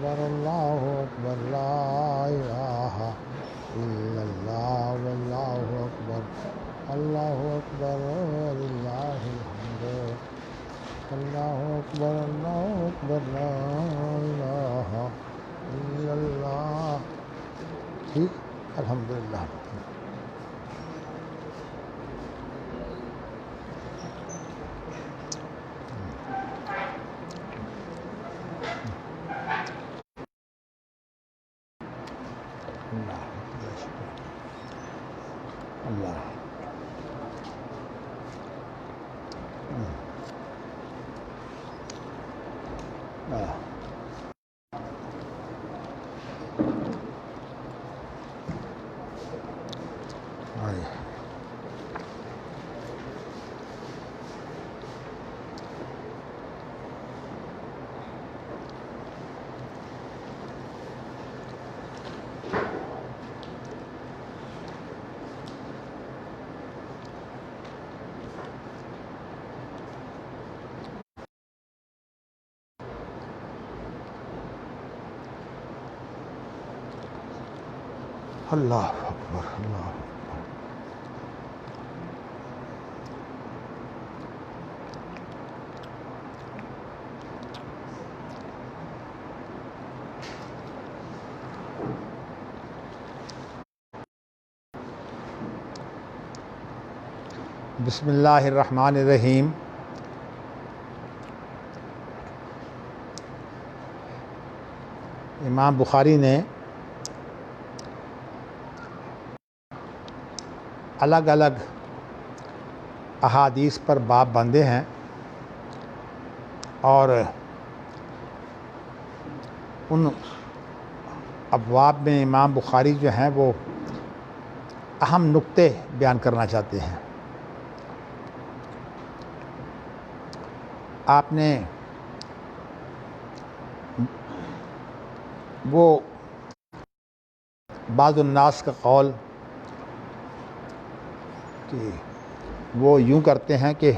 أكبر الله أكبر لا إله إلا الله والله أكبر الله أكبر ولله الحمد الله أكبر لا إله إلا الله. ٹھیک الحمدللہ. اللہ اللہ اکبر اللہ اکبر. بسم اللہ الرحمن الرحیم. امام بخاری نے الگ الگ احادیث پر باب باندھے ہیں اور ان ابواب میں امام بخاری جو ہیں وہ اہم نقطے بیان کرنا چاہتے ہیں. آپ نے وہ بعض الناس کا قول کہ وہ یوں کرتے ہیں کہ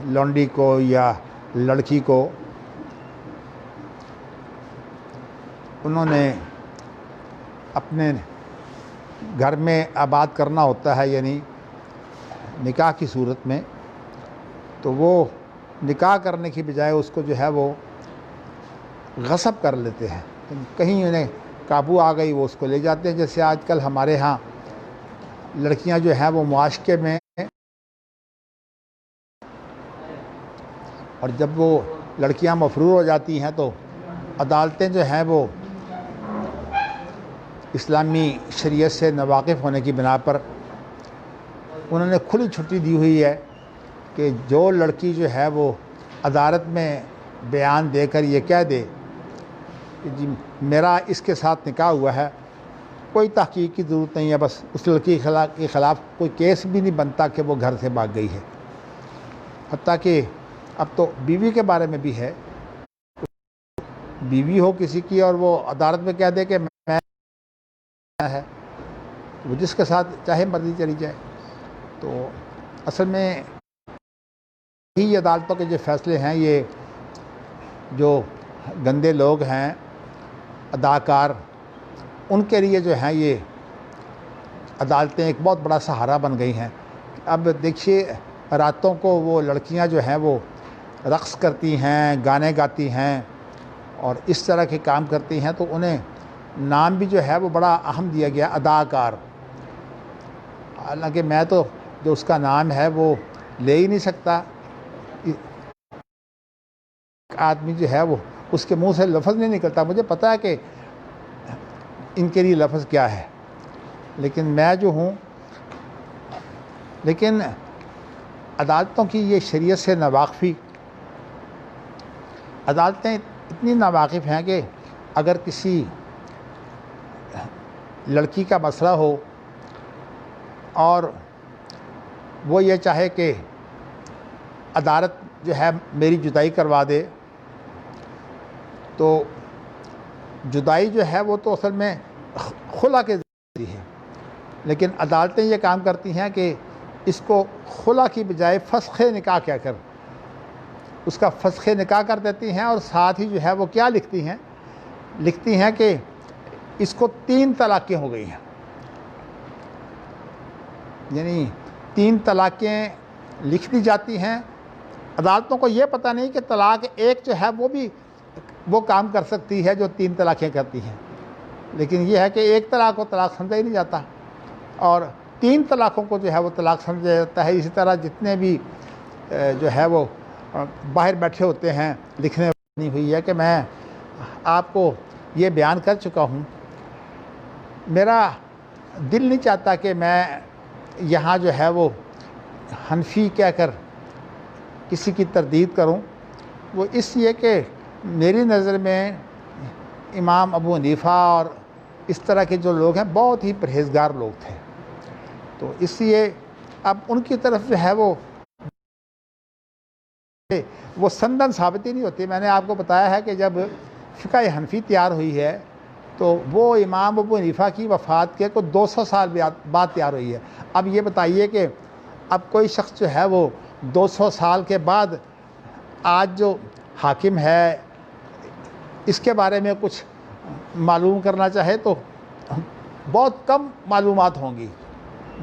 لونڈی کو یا لڑکی کو انہوں نے اپنے گھر میں آباد کرنا ہوتا ہے، یعنی نکاح کی صورت میں، تو وہ نکاح کرنے کی بجائے اس کو جو ہے وہ غصب کر لیتے ہیں. کہیں انہیں قابو آ گئی وہ اس کو لے جاتے ہیں. جیسے آج کل ہمارے ہاں لڑکیاں جو ہیں وہ معاشقے میں، اور جب وہ لڑکیاں مفرور ہو جاتی ہیں تو عدالتیں جو ہیں وہ اسلامی شریعت سے ناواقف ہونے کی بنا پر انہوں نے کھلی چھٹی دی ہوئی ہے کہ جو لڑکی جو ہے وہ عدالت میں بیان دے کر یہ کہہ دے کہ جی میرا اس کے ساتھ نکاح ہوا ہے، کوئی تحقیق کی ضرورت نہیں ہے، بس اس لڑکی کے خلاف کوئی کیس بھی نہیں بنتا کہ وہ گھر سے بھاگ گئی ہے. حتیٰ کہ اب تو بیوی کے بارے میں بھی ہے، بیوی ہو کسی کی اور وہ عدالت میں کہہ دے کہ میں ہے، وہ جس کے ساتھ چاہے مرضی چلی جائے. تو اصل میں یہی عدالتوں کے جو فیصلے ہیں، یہ جو گندے لوگ ہیں اداکار، ان کے لیے جو ہیں یہ عدالتیں ایک بہت بڑا سہارا بن گئی ہیں. اب دیکھیے راتوں کو وہ لڑکیاں جو ہیں وہ رقص کرتی ہیں، گانے گاتی ہیں اور اس طرح کے کام کرتی ہیں، تو انہیں نام بھی جو ہے وہ بڑا اہم دیا گیا، اداکار. حالانکہ میں تو جو اس کا نام ہے وہ لے ہی نہیں سکتا. آدمی جو ہے وہ اس کے منہ سے لفظ نہیں نکلتا. مجھے پتہ ہے کہ ان کے لیے لفظ کیا ہے، لیکن میں جو ہوں، لیکن عدالتوں کی یہ شریعت سے ناواقفی، عدالتیں اتنی ناواقف ہیں کہ اگر کسی لڑکی کا مسئلہ ہو اور وہ یہ چاہے کہ عدالت جو ہے میری جدائی کروا دے، تو جدائی جو ہے وہ تو اصل میں خلا کے ذریعے ہے، لیکن عدالتیں یہ کام کرتی ہیں کہ اس کو خلا کی بجائے فسخ نکاح کہہ کر اس کا فسخ نکاح کر دیتی ہیں، اور ساتھ ہی جو ہے وہ کیا لکھتی ہیں کہ اس کو 3 طلاقیں ہو گئی ہیں، یعنی 3 طلاقیں لکھ دی جاتی ہیں۔ عدالتوں کو یہ پتہ نہیں کہ طلاق ایک جو ہے وہ کام کر سکتی ہے جو 3 طلاقیں کرتی ہیں، لیکن یہ ہے کہ ایک طلاق کو طلاق سمجھا ہی نہیں جاتا، اور 3 طلاقوں کو جو ہے وہ طلاق سمجھا جاتا ہے۔ اسی طرح جتنے بھی جو ہے وہ باہر بیٹھے ہوتے ہیں، لکھنے نہیں ہوئی ہے کہ میں آپ کو یہ بیان کر چکا ہوں، میرا دل نہیں چاہتا کہ میں یہاں جو ہے وہ حنفی کہہ کر کسی کی تردید کروں، وہ اس لیے کہ میری نظر میں امام ابو حنیفہ اور اس طرح کے جو لوگ ہیں بہت ہی پرہیزگار لوگ تھے، تو اس لیے اب ان کی طرف جو ہے وہ سندن ثابت ہی نہیں ہوتی۔ میں نے آپ کو بتایا ہے کہ جب فقہ حنفی تیار ہوئی ہے تو وہ امام ابو حنیفہ کی وفات کے کوئی 200 سال بعد تیار ہوئی ہے۔ اب یہ بتائیے کہ اب کوئی شخص جو ہے وہ 200 سال کے بعد آج جو حاکم ہے اس کے بارے میں کچھ معلوم کرنا چاہے تو بہت کم معلومات ہوں گی،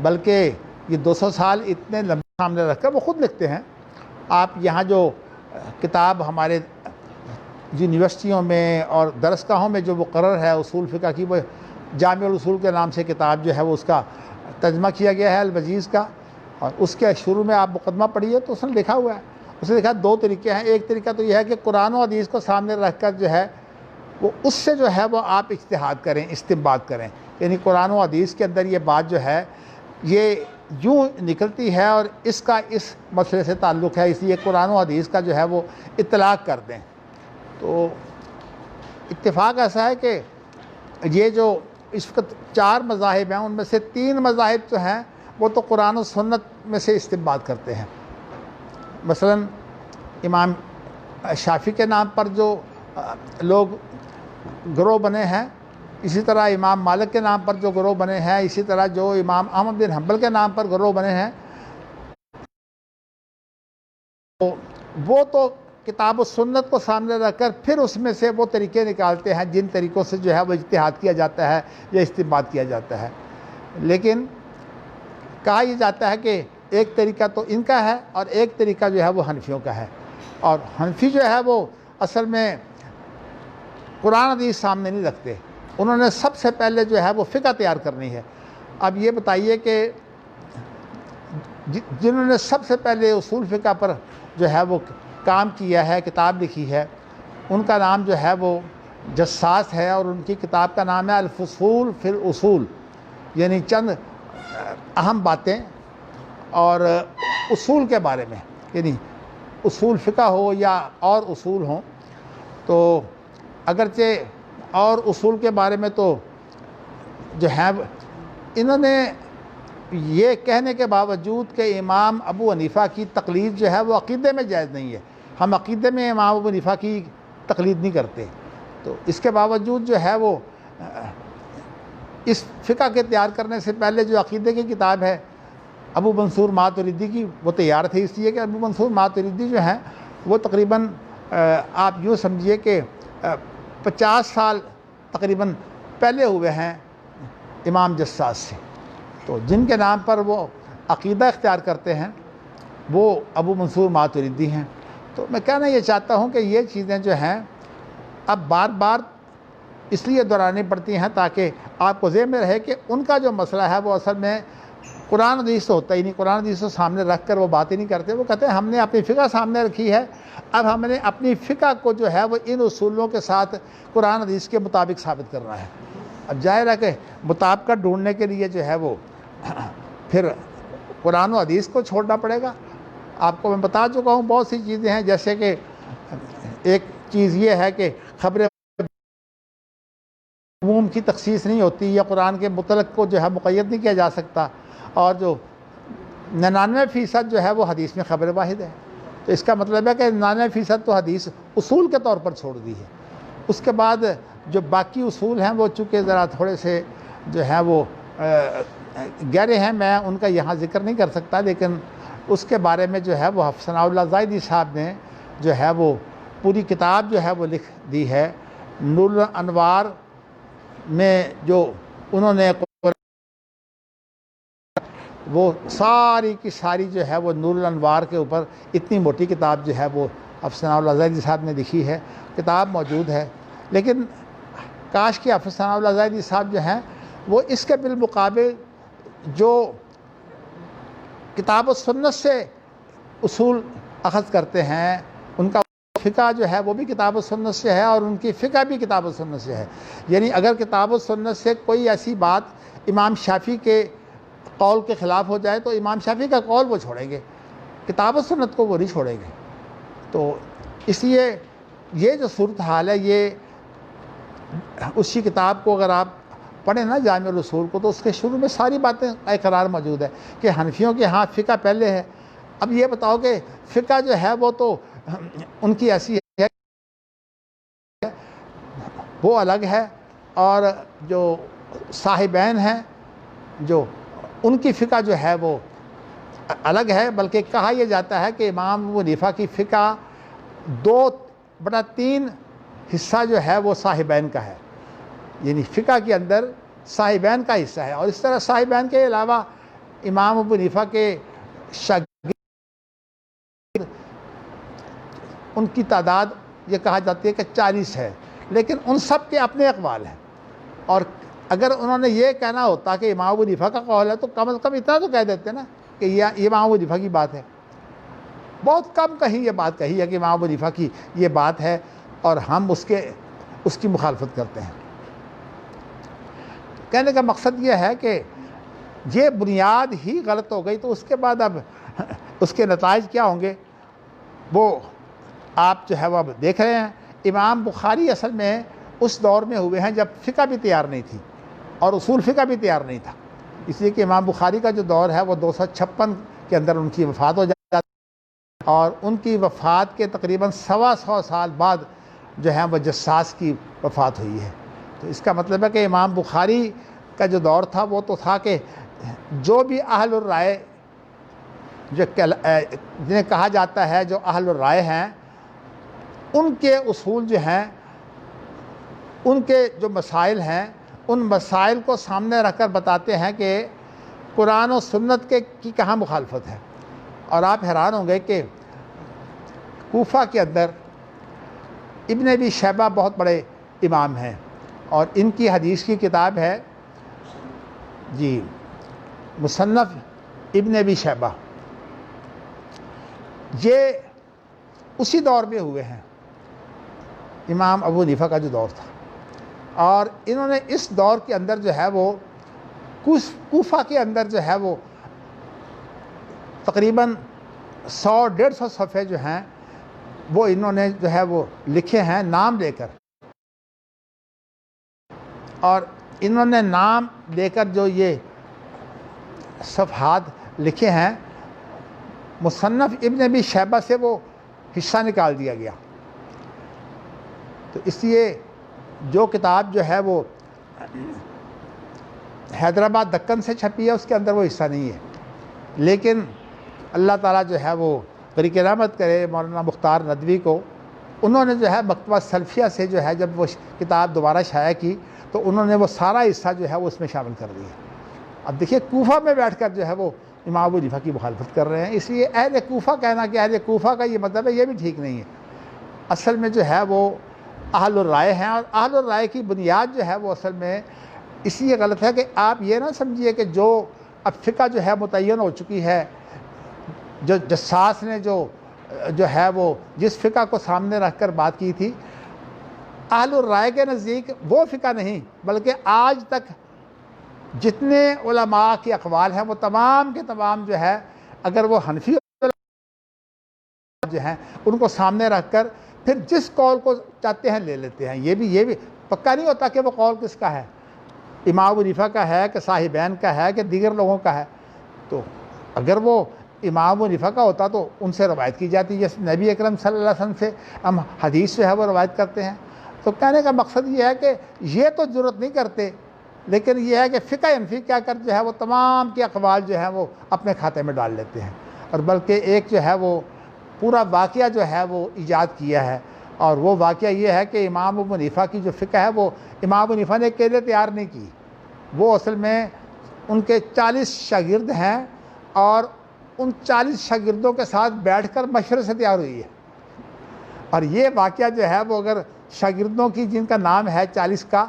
بلکہ یہ 200 سال اتنے لمبے سامنے رکھ کر وہ خود لکھتے ہیں۔ آپ یہاں جو کتاب ہمارے یونیورسٹیوں میں اور درسگاہوں میں جو مقرر ہے اصول فقہ کی، وہ جامع الاصول کے نام سے کتاب جو ہے وہ اس کا ترجمہ کیا گیا ہے الوجیز کا، اور اس کے شروع میں آپ مقدمہ پڑھیے تو اس نے لکھا ہوا ہے، اس نے لکھا 2 طریقے ہیں۔ ایک طریقہ تو یہ ہے کہ قرآن و حدیث کو سامنے رکھ کر جو ہے وہ اس سے جو ہے وہ آپ اجتہاد کریں، استنباط کریں، یعنی قرآن و حدیث کے اندر یہ بات جو ہے یہ یوں نکلتی ہے اور اس کا اس مسئلے سے تعلق ہے، اس لیے قرآن و حدیث کا جو ہے وہ اطلاق کر دیں۔ تو اتفاق ایسا ہے کہ یہ جو اس وقت 4 مذاہب ہیں ان میں سے 3 مذاہب جو ہیں وہ تو قرآن و سنت میں سے استنباط کرتے ہیں۔ مثلا امام شافعی کے نام پر جو لوگ گروہ بنے ہیں، اسی طرح امام مالک کے نام پر جو گروہ بنے ہیں، اسی طرح جو امام احمد بن حنبل کے نام پر گروہ بنے ہیں، وہ تو کتاب و سنت کو سامنے رکھ کر پھر اس میں سے وہ طریقے نکالتے ہیں جن طریقوں سے جو ہے وہ اجتہاد کیا جاتا ہے یا استنباط کیا جاتا ہے۔ لیکن کہا یہ جاتا ہے کہ ایک طریقہ تو ان کا ہے اور ایک طریقہ جو ہے وہ حنفیوں کا ہے، اور حنفی جو ہے وہ اصل میں قرآن حدیث سامنے نہیں رکھتے، انہوں نے سب سے پہلے جو ہے وہ فقہ تیار کرنی ہے۔ اب یہ بتائیے کہ جنہوں نے سب سے پہلے اصول فقہ پر جو ہے وہ کام کیا ہے، کتاب لکھی ہے، ان کا نام جو ہے وہ جساس ہے، اور ان کی کتاب کا نام ہے الفصول فی الاصول، یعنی چند اہم باتیں اور اصول کے بارے میں، یعنی اصول فقہ ہو یا اور اصول ہوں، تو اگرچہ اور اصول کے بارے میں تو جو ہے انہوں نے یہ کہنے کے باوجود کہ امام ابو حنیفہ کی تقلید جو ہے وہ عقیدے میں جائز نہیں ہے، ہم عقیدے میں امام ابو حنیفہ کی تقلید نہیں کرتے، تو اس کے باوجود جو ہے وہ اس فقہ کے تیار کرنے سے پہلے جو عقیدے کی کتاب ہے ابو منصور ماتریدی کی، وہ تیار تھی، اس لیے کہ ابو منصور ماتریدی جو ہیں وہ تقریباً آپ یوں سمجھیے کہ 50 سال تقریباً پہلے ہوئے ہیں امام جساس سے، تو جن کے نام پر وہ عقیدہ اختیار کرتے ہیں وہ ابو منصور ماتریدی ہیں۔ تو میں کہنا یہ چاہتا ہوں کہ یہ چیزیں جو ہیں اب بار بار اس لیے دہرانی پڑتی ہیں تاکہ آپ کو ذہن میں رہے کہ ان کا جو مسئلہ ہے وہ اصل میں قرآن حدیث تو ہوتا ہی نہیں، قرآن حدیث کو سامنے رکھ کر وہ بات ہی نہیں کرتے، وہ کہتے ہیں ہم نے اپنی فقہ سامنے رکھی ہے، اب ہم نے اپنی فقہ کو جو ہے وہ ان اصولوں کے ساتھ قرآن حدیث کے مطابق ثابت کرنا ہے۔ اب ظاہر ہے کہ مطابقت ڈھونڈنے کے لیے جو ہے وہ پھر قرآن و حدیث کو چھوڑنا پڑے گا۔ آپ کو میں بتا چکا ہوں بہت سی چیزیں ہیں، جیسے کہ ایک چیز یہ ہے کہ خبر عموم کی تخصیص نہیں ہوتی، یا قرآن کے مطلق کو جو ہے مقید نہیں کیا جا سکتا، اور جو 99% جو ہے وہ حدیث میں خبر واحد ہے، تو اس کا مطلب ہے کہ 99% تو حدیث اصول کے طور پر چھوڑ دی ہے۔ اس کے بعد جو باقی اصول ہیں وہ چونکہ ذرا تھوڑے سے جو ہیں وہ گہرے ہیں، میں ان کا یہاں ذکر نہیں کر سکتا، لیکن اس کے بارے میں جو ہے وہ ثناء اللہ زاہدی صاحب نے جو ہے وہ پوری کتاب جو ہے وہ لکھ دی ہے۔ نور الانوار میں جو انہوں نے وہ ساری کی ساری جو ہے وہ نور الانوار کے اوپر اتنی موٹی کتاب جو ہے وہ حافظ ثناء اللہ زاہدی صاحب نے لکھی ہے، کتاب موجود ہے۔ لیکن کاش کہ حافظ ثناء اللہ زاہدی صاحب جو ہیں وہ اس کے بالمقابل جو کتاب و سنت سے اصول اخذ کرتے ہیں، ان کا فقہ جو ہے وہ بھی کتاب و سنت سے ہے اور ان کی فقہ بھی کتاب و سنت سے ہے۔ یعنی اگر کتاب و سنت سے کوئی ایسی بات امام شافعی کے قول کے خلاف ہو جائے تو امام شافعی کا قول وہ چھوڑیں گے، کتاب و سنت کو وہ نہیں چھوڑیں گے۔ تو اس لیے یہ جو صورتحال ہے، یہ اسی کتاب کو اگر آپ پڑھیں نا جامع الاصول کو، تو اس کے شروع میں ساری باتیں اقرار موجود ہے کہ حنفیوں کے ہاں فقہ پہلے ہے۔ اب یہ بتاؤ کہ فقہ جو ہے وہ تو ان کی ایسی ہے وہ الگ ہے، اور جو صاحبین ہیں جو ان کی فقہ جو ہے وہ الگ ہے۔ بلکہ کہا یہ جاتا ہے کہ امام ابو حنیفہ کی فقہ 2/3 حصہ جو ہے وہ صاحبین کا ہے، یعنی فقہ کے اندر صاحبین کا حصہ ہے۔ اور اس طرح صاحبین کے علاوہ امام ابو حنیفہ کے شاگرد ان کی تعداد یہ کہا جاتی ہے کہ 40 ہے، لیکن ان سب کے اپنے اقوال ہیں۔ اور اگر انہوں نے یہ کہنا ہوتا کہ امام ابو حنیفہ کا قول ہے تو کم از کم اتنا تو کہہ دیتے نا کہ یہ امام ابو حنیفہ کی بات ہے۔ بہت کم کہیں یہ بات کہی ہے کہ امام ابو حنیفہ کی یہ بات ہے اور ہم اس کی مخالفت کرتے ہیں۔ کہنے کا مقصد یہ ہے کہ یہ بنیاد ہی غلط ہو گئی تو اس کے بعد اب اس کے نتائج کیا ہوں گے وہ آپ جو ہے وہ اب دیکھ رہے ہیں۔ امام بخاری اصل میں اس دور میں ہوئے ہیں جب فقہ بھی تیار نہیں تھی اور اصول فقہ بھی تیار نہیں تھا، اس لیے کہ امام بخاری کا جو دور ہے وہ 256 کے اندر ان کی وفات ہو جاتی ہے، اور ان کی وفات کے تقریباً 125 سال بعد جو ہے وہ جساس کی وفات ہوئی ہے۔ تو اس کا مطلب ہے کہ امام بخاری کا جو دور تھا وہ تو تھا کہ جو بھی اہل الرائے جنہیں کہا جاتا ہے جو اہل الرائے ہیں، ان کے اصول جو ہیں، ان کے جو مسائل ہیں، ان مسائل کو سامنے رکھ کر بتاتے ہیں کہ قرآن و سنت کی کہاں مخالفت ہے۔ اور آپ حیران ہوں گے کہ کوفہ کے اندر ابن ابی شیبہ بہت بڑے امام ہیں اور ان کی حدیث کی کتاب ہے جی مصنف ابن ابی شیبہ، یہ اسی دور میں ہوئے ہیں امام ابو حنیفہ کا جو دور تھا، اور انہوں نے اس دور کے اندر جو ہے وہ کوفہ کے اندر جو ہے وہ تقریباً 100-150 صفحے جو ہیں وہ انہوں نے جو ہے وہ لکھے ہیں نام لے کر، اور انہوں نے نام لے کر جو یہ صفحات لکھے ہیں مصنف ابن ابی شیبہ سے وہ حصہ نکال دیا گیا۔ تو اس لیے جو کتاب جو ہے وہ حیدرآباد دکن سے چھپی ہے اس کے اندر وہ حصہ نہیں ہے، لیکن اللہ تعالیٰ جو ہے وہ قریب رحمت کرے مولانا مختار ندوی کو، انہوں نے جو ہے مکتبہ سلفیہ سے جو ہے جب وہ کتاب دوبارہ شائع کی تو انہوں نے وہ سارا حصہ جو ہے وہ اس میں شامل کر دیا۔ اب دیکھیے کوفہ میں بیٹھ کر جو ہے وہ امام ابو حنیفہ کی مخالفت کر رہے ہیں، اس لیے اہل کوفہ کہنا کہ اہل کوفہ کا یہ مطلب ہے یہ بھی ٹھیک نہیں ہے۔ اصل میں جو ہے وہ اہل الرائے ہیں، اور اہل الرائے کی بنیاد جو ہے وہ اصل میں اس لیے غلط ہے کہ آپ یہ نہ سمجھیے کہ جو اب فقہ جو ہے متعین ہو چکی ہے، جو جساس نے جو ہے وہ جس فقہ کو سامنے رکھ کر بات کی تھی، اہل الرائے کے نزدیک وہ فقہ نہیں، بلکہ آج تک جتنے علماء کے اقوال ہیں وہ تمام کے تمام جو ہے اگر وہ حنفی جو ہیں ان کو سامنے رکھ کر پھر جس قول کو چاہتے ہیں لے لیتے ہیں۔ یہ بھی پکا نہیں ہوتا کہ وہ قول کس کا ہے، امام ابو حنیفہ کا ہے کہ صاحبین کا ہے کہ دیگر لوگوں کا ہے۔ تو اگر وہ امام ابو حنیفہ کا ہوتا تو ان سے روایت کی جاتی، جیسے نبی اکرم صلی اللہ علیہ وسلم سے ہم حدیث جو ہے وہ روایت کرتے ہیں۔ تو کہنے کا مقصد یہ ہے کہ یہ تو ضرورت نہیں کرتے، لیکن یہ ہے کہ فقہ حنفی کیا کر جو ہے وہ تمام کے اقوال جو ہیں وہ اپنے کھاتے میں ڈال لیتے ہیں، اور بلکہ ایک جو ہے وہ پورا واقعہ جو ہے وہ ایجاد کیا ہے، اور وہ واقعہ یہ ہے کہ امام ابو حنیفہ کی جو فقہ ہے وہ امام ابو حنیفہ نے اکیلے تیار نہیں کی، وہ اصل میں ان کے 40 شاگرد ہیں، اور ان 40 شاگردوں کے ساتھ بیٹھ کر مشورے سے تیار ہوئی ہے۔ اور یہ واقعہ جو ہے وہ اگر شاگردوں کی جن کا نام ہے 40 کا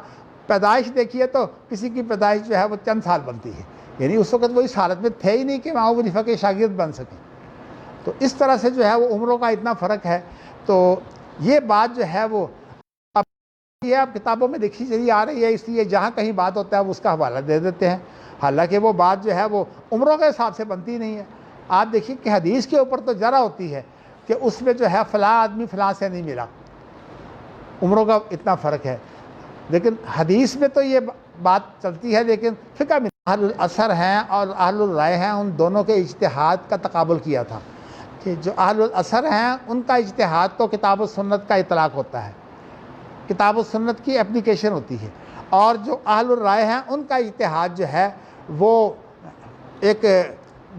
پیدائش دیکھیے تو کسی کی پیدائش جو ہے وہ چند سال بنتی ہے، یعنی اس وقت وہ اس حالت میں تھے ہی نہیں کہ امام ابو حنیفہ کے شاگرد بن سکیں۔ تو اس طرح سے جو ہے وہ عمروں کا اتنا فرق ہے۔ تو یہ بات جو ہے وہ اب یہ اب کتابوں میں لکھی چلی آ رہی ہے، اس لیے جہاں کہیں بات ہوتا ہے وہ اس کا حوالہ دے دیتے ہیں، حالانکہ وہ بات جو ہے وہ عمروں کے حساب سے بنتی نہیں ہے۔ آپ دیکھیے کہ حدیث کے اوپر تو ذرا ہوتی ہے کہ اس میں جو ہے فلاں آدمی فلاں سے نہیں ملا، عمروں کا اتنا فرق ہے، لیکن حدیث میں تو یہ بات چلتی ہے، لیکن فقہ میں اہل الاثر ہیں اور اہل الرائے ہیں، ان دونوں کے اجتہاد کا تقابل کیا تھا کہ جو اہل الاثر ہیں ان کا اجتہاد تو کتاب و سنت کا اطلاق ہوتا ہے، کتاب و سنت کی اپلیکیشن ہوتی ہے، اور جو اہل الرائے ہیں ان کا اجتہاد جو ہے وہ ایک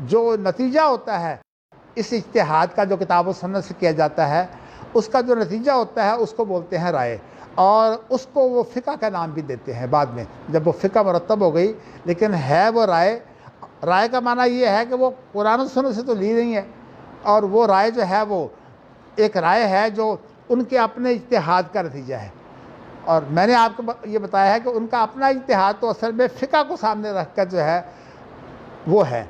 جو نتیجہ ہوتا ہے اس اجتہاد کا جو کتاب و سنت سے کیا جاتا ہے، اس کا جو نتیجہ ہوتا ہے اس کو بولتے ہیں رائے، اور اس کو وہ فقہ کا نام بھی دیتے ہیں بعد میں جب وہ فقہ مرتب ہو گئی، لیکن ہے وہ رائے۔ رائے کا معنی یہ ہے کہ وہ قرآن و سنت سے تو لی نہیں ہے، اور وہ رائے جو ہے وہ ایک رائے ہے جو ان کے اپنے اجتہاد کا نتیجہ ہے۔ اور میں نے آپ کو یہ بتایا ہے کہ ان کا اپنا اجتہاد تو اصل میں فقہ کو سامنے رکھ کر جو ہے وہ ہے،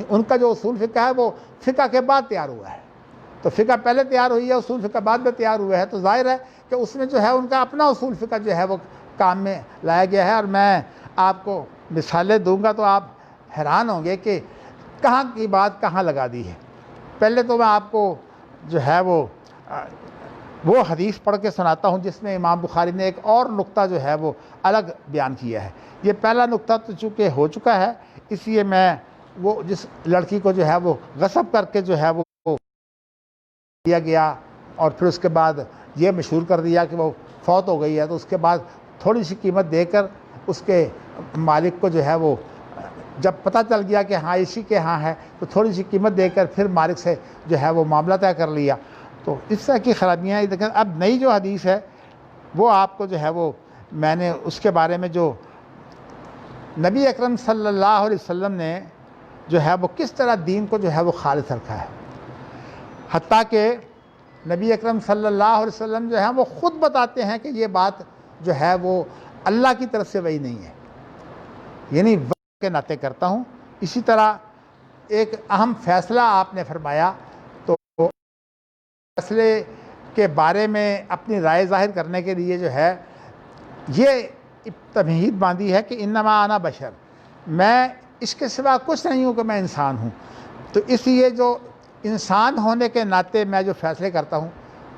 ان کا جو اصول فقہ ہے وہ فقہ کے بعد تیار ہوا ہے، تو فقہ پہلے تیار ہوئی ہے، اصول فقہ بعد میں تیار ہوا ہے، تو ظاہر ہے کہ اس میں جو ہے ان کا اپنا اصول فقہ جو ہے وہ کام میں لایا گیا ہے۔ اور میں آپ کو مثالیں دوں گا تو آپ حیران ہوں گے کہ کہاں کی بات کہاں لگا دی ہے۔ پہلے تو میں آپ کو جو ہے وہ حدیث پڑھ کے سناتا ہوں جس میں امام بخاری نے ایک اور نقطہ جو ہے وہ الگ بیان کیا ہے۔ یہ پہلا نقطہ تو چونکہ ہو چکا ہے، اس لیے میں وہ جس لڑکی کو جو ہے وہ غصب کر کے جو ہے وہ دیا گیا، اور پھر اس کے بعد یہ مشہور کر دیا کہ وہ فوت ہو گئی ہے، تو اس کے بعد تھوڑی سی قیمت دے کر اس کے مالک کو جو ہے وہ جب پتہ چل گیا کہ ہاں اسی کے ہاں ہے تو تھوڑی سی قیمت دے کر پھر مالک سے جو ہے وہ معاملہ طے کر لیا۔ تو اس طرح کی خرابیاں ہیں۔ لیکن اب نئی جو حدیث ہے وہ آپ کو جو ہے وہ میں نے اس کے بارے میں جو نبی اکرم صلی اللہ علیہ وسلم نے جو ہے وہ کس طرح دین کو جو ہے وہ خالص رکھا ہے، حتیٰ کہ نبی اکرم صلی اللہ علیہ وسلم جو ہے وہ خود بتاتے ہیں کہ یہ بات جو ہے وہ اللہ کی طرف سے وحی نہیں ہے، یعنی وحی کے ناطے کرتا ہوں۔ اسی طرح ایک اہم فیصلہ آپ نے فرمایا، تو فیصلے کے بارے میں اپنی رائے ظاہر کرنے کے لیے جو ہے یہ تمہید باندھی ہے کہ انما انا بشر، میں اس کے سوا کچھ نہیں ہوں کہ میں انسان ہوں۔ تو اس لیے جو انسان ہونے کے ناطے میں جو فیصلے کرتا ہوں،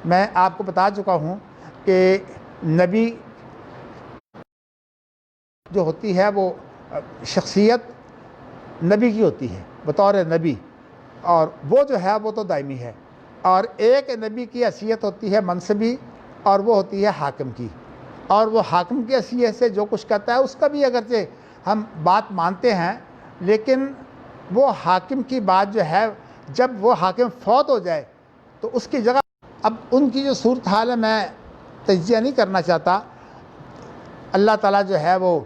میں آپ کو بتا چکا ہوں کہ نبی جو ہوتی ہے وہ شخصیت نبی کی ہوتی ہے بطور نبی، اور وہ جو ہے وہ تو دائمی ہے، اور ایک نبی کی حیثیت ہوتی ہے منصبی، اور وہ ہوتی ہے حاکم کی، اور وہ حاکم کی حیثیت سے جو کچھ کہتا ہے اس کا بھی اگرچہ ہم بات مانتے ہیں، لیکن وہ حاکم کی بات جو ہے جب وہ حاکم فوت ہو جائے تو اس کی جگہ اب ان کی جو صورتحال ہے میں تجزیہ نہیں کرنا چاہتا۔ اللہ تعالیٰ جو ہے وہ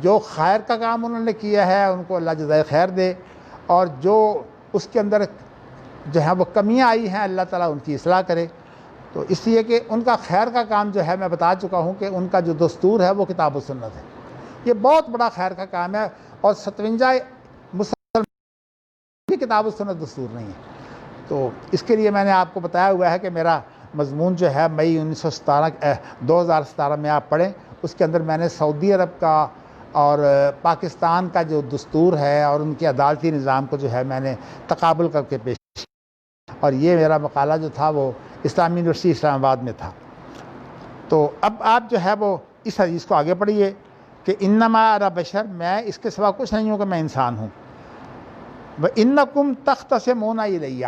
جو خیر کا کام انہوں نے کیا ہے ان کو اللہ جزائے خیر دے، اور جو اس کے اندر جو ہے وہ کمیاں آئی ہیں اللہ تعالیٰ ان کی اصلاح کرے۔ تو اس لیے کہ ان کا خیر کا کام جو ہے میں بتا چکا ہوں کہ ان کا جو دستور ہے وہ کتاب و سنت ہے، یہ بہت بڑا خیر کا کام ہے، اور 57 مسلمان کی کتاب و سنت دستور نہیں ہے۔ تو اس کے لیے میں نے آپ کو بتایا ہوا ہے کہ میرا مضمون جو ہے مئی 2017 میں آپ پڑھیں، اس کے اندر میں نے سعودی عرب کا اور پاکستان کا جو دستور ہے اور ان کے عدالتی نظام کو جو ہے میں نے تقابل کر کے پیش کیا، اور یہ میرا مقالہ جو تھا وہ اسلامی یونیورسٹی اسلام آباد میں تھا۔ تو اب آپ جو ہے وہ اس حدیث کو آگے پڑھیے کہ انما انا بشر، میں اس کے سوا کچھ نہیں ہوں کہ میں انسان ہوں، وَإِنَّكُمْ تَخْتَصِمُونَ إِلَيَّ،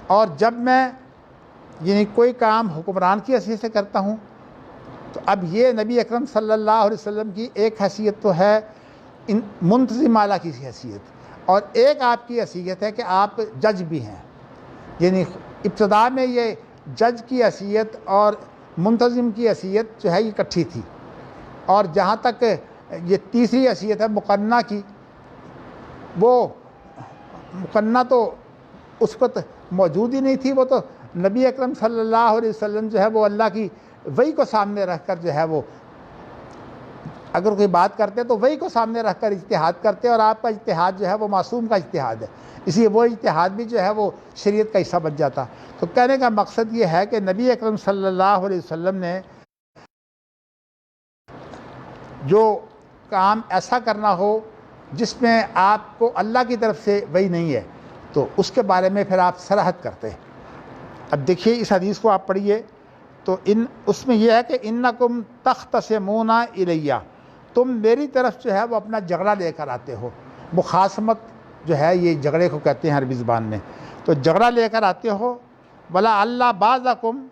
اور جب میں یعنی کوئی کام حکمران کی حیثیت سے کرتا ہوں تو اب یہ نبی اکرم صلی اللہ علیہ وسلم کی ایک حیثیت تو ہے منتظم اعلیٰ کی حیثیت، اور ایک آپ کی حیثیت ہے کہ آپ جج بھی ہیں، یعنی ابتدا میں یہ جج کی حیثیت اور منتظم کی حیثیت جو ہے یہ اکٹھی تھی، اور جہاں تک یہ تیسری حیثیت ہے مقنہ کی، وہ مقنہ تو اس وقت موجود ہی نہیں تھی، وہ تو نبی اکرم صلی اللہ علیہ وسلم جو ہے وہ اللہ کی وحی کو سامنے رکھ کر جو ہے وہ اگر کوئی بات کرتے تو وحی کو سامنے رکھ کر اجتہاد کرتے، اور آپ کا اجتہاد جو ہے وہ معصوم کا اجتہاد ہے، اس لیے وہ اجتہاد بھی جو ہے وہ شریعت کا حصہ بن جاتا۔ تو کہنے کا مقصد یہ ہے کہ نبی اکرم صلی اللہ علیہ وسلم نے جو کام ایسا کرنا ہو جس میں آپ کو اللہ کی طرف سے وحی نہیں ہے تو اس کے بارے میں پھر آپ صراحت کرتے ہیں۔ اب دیکھیے اس حدیث کو آپ پڑھیے تو اس میں یہ ہے کہ انکم تختصمون الیہ، تم میری طرف جو ہے وہ اپنا جھگڑا لے کر آتے ہو۔ مخاصمت جو ہے یہ جھگڑے کو کہتے ہیں عربی زبان میں، تو جھگڑا لے کر آتے ہو۔ ولا اللہ بعضکم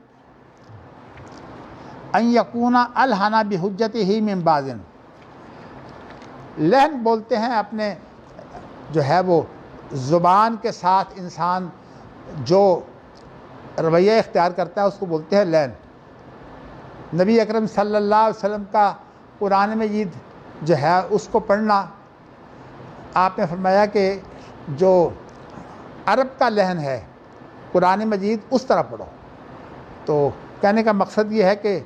ان یکون الحن بحجتہ من بعض، لہن بولتے ہیں اپنے جو ہے وہ زبان کے ساتھ انسان جو رویہ اختیار کرتا ہے اس کو بولتے ہیں لین۔ نبی اکرم صلی اللہ علیہ وسلم کا قرآن مجید جو ہے اس کو پڑھنا، آپ نے فرمایا کہ جو عرب کا لہن ہے قرآن مجید اس طرح پڑھو۔ تو کہنے کا مقصد یہ ہے کہ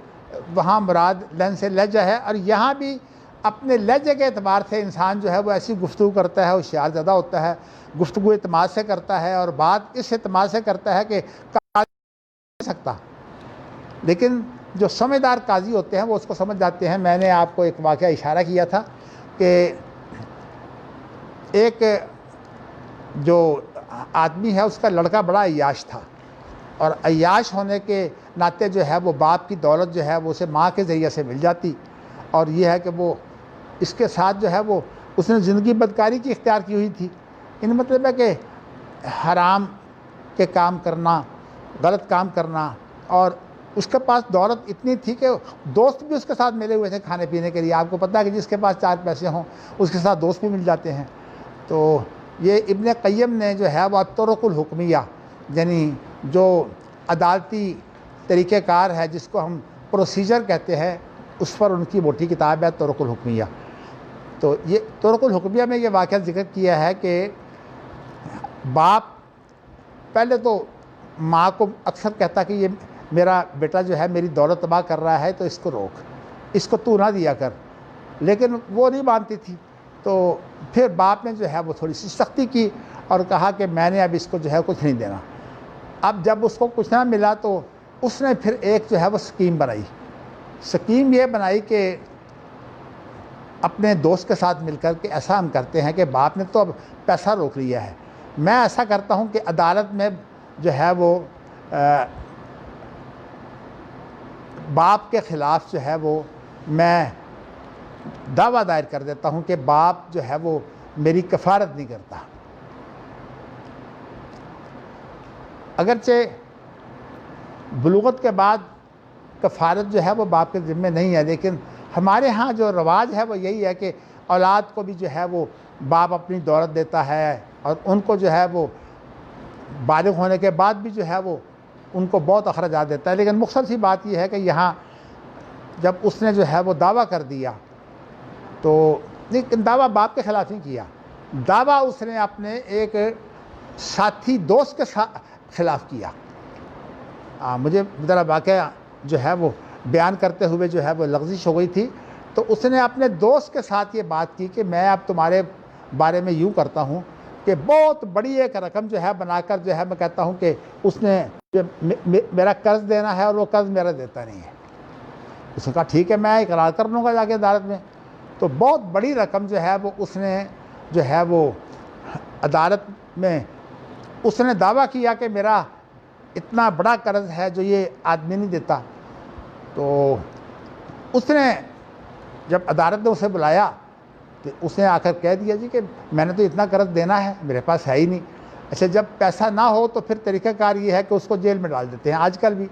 وہاں مراد لہن سے لہجہ ہے، اور یہاں بھی اپنے لہجے کے اعتبار سے انسان جو ہے وہ ایسی گفتگو کرتا ہے، ہوشیار زیادہ ہوتا ہے، گفتگو اعتماد سے کرتا ہے، اور بات اس اعتماد سے کرتا ہے کہ سکتا، لیکن جو سمجھدار قاضی ہوتے ہیں وہ اس کو سمجھ جاتے ہیں۔ میں نے آپ کو ایک واقعہ اشارہ کیا تھا کہ ایک جو آدمی ہے اس کا لڑکا بڑا عیاش تھا، اور عیاش ہونے کے ناطے جو ہے وہ باپ کی دولت جو ہے وہ اسے ماں کے ذریعے سے مل جاتی، اور یہ ہے کہ وہ اس کے ساتھ جو ہے وہ اس نے زندگی بدکاری کی اختیار کی ہوئی تھی۔ ان مطلب ہے کہ حرام کے کام کرنا، غلط کام کرنا، اور اس کے پاس دولت اتنی تھی کہ دوست بھی اس کے ساتھ ملے ہوئے تھے کھانے پینے کے لیے۔ آپ کو پتہ ہے کہ جس کے پاس 4 پیسے ہوں اس کے ساتھ دوست بھی مل جاتے ہیں۔ تو یہ ابن قیم نے جو ہے وہ طرق الحکمیہ، یعنی جو عدالتی طریقہ کار ہے جس کو ہم پروسیجر کہتے ہیں، اس پر ان کی موٹی کتاب ہے طرق الحکمیہ۔ تو یہ طرق الحکمیہ میں یہ واقعہ ذکر کیا ہے کہ باپ پہلے تو ماں کو اکثر کہتا کہ یہ میرا بیٹا جو ہے میری دولت تباہ کر رہا ہے تو اس کو روک، اس کو تو نہ دیا کر، لیکن وہ نہیں مانتی تھی۔ تو پھر باپ نے جو ہے وہ تھوڑی سی سختی کی اور کہا کہ میں نے اب اس کو جو ہے کچھ نہیں دینا۔ اب جب اس کو کچھ نہ ملا تو اس نے پھر ایک جو ہے وہ اسکیم بنائی۔ اسکیم یہ بنائی کہ اپنے دوست کے ساتھ مل کر کے ایسا ہم کرتے ہیں کہ باپ نے تو اب پیسہ روک لیا ہے، میں ایسا کرتا ہوں کہ عدالت میں جو ہے وہ باپ کے خلاف جو ہے وہ میں دعویٰ دائر کر دیتا ہوں کہ باپ جو ہے وہ میری کفارت نہیں کرتا۔ اگرچہ بلوغت کے بعد کفارت جو ہے وہ باپ کے ذمے نہیں ہے، لیکن ہمارے ہاں جو رواج ہے وہ یہی ہے کہ اولاد کو بھی جو ہے وہ باپ اپنی دولت دیتا ہے، اور ان کو جو ہے وہ بالغ ہونے کے بعد بھی جو ہے وہ ان کو بہت اخراجات دیتا ہے۔ لیکن مختصر سی بات یہ ہے کہ یہاں جب اس نے جو ہے وہ دعویٰ کر دیا تو لیکن دعویٰ باپ کے خلاف نہیں کیا، دعویٰ اس نے اپنے ایک ساتھی دوست کے خلاف کیا۔ مجھے ذرا واقعہ جو ہے وہ بیان کرتے ہوئے جو ہے وہ لغزش ہو گئی تھی، تو اس نے اپنے دوست کے ساتھ یہ بات کی کہ میں اب تمہارے بارے میں یوں کرتا ہوں کہ بہت بڑی ایک رقم جو ہے بنا کر جو ہے میں کہتا ہوں کہ اس نے میرا قرض دینا ہے اور وہ قرض میرا دیتا نہیں ہے۔ اس نے کہا ٹھیک ہے میں اقرار کر لوں گا جا کے عدالت میں۔ تو بہت بڑی رقم جو ہے وہ اس نے جو ہے وہ عدالت میں اس نے دعویٰ کیا کہ میرا اتنا بڑا قرض ہے جو یہ آدمی نہیں دیتا۔ تو اس نے جب عدالت نے اسے بلایا تو اس نے آ کر کہہ دیا جی کہ میں نے تو اتنا قرض دینا ہے، میرے پاس ہے ہی نہیں۔ اچھا جب پیسہ نہ ہو تو پھر طریقہ کار یہ ہے کہ اس کو جیل میں ڈال دیتے ہیں۔ آج کل بھی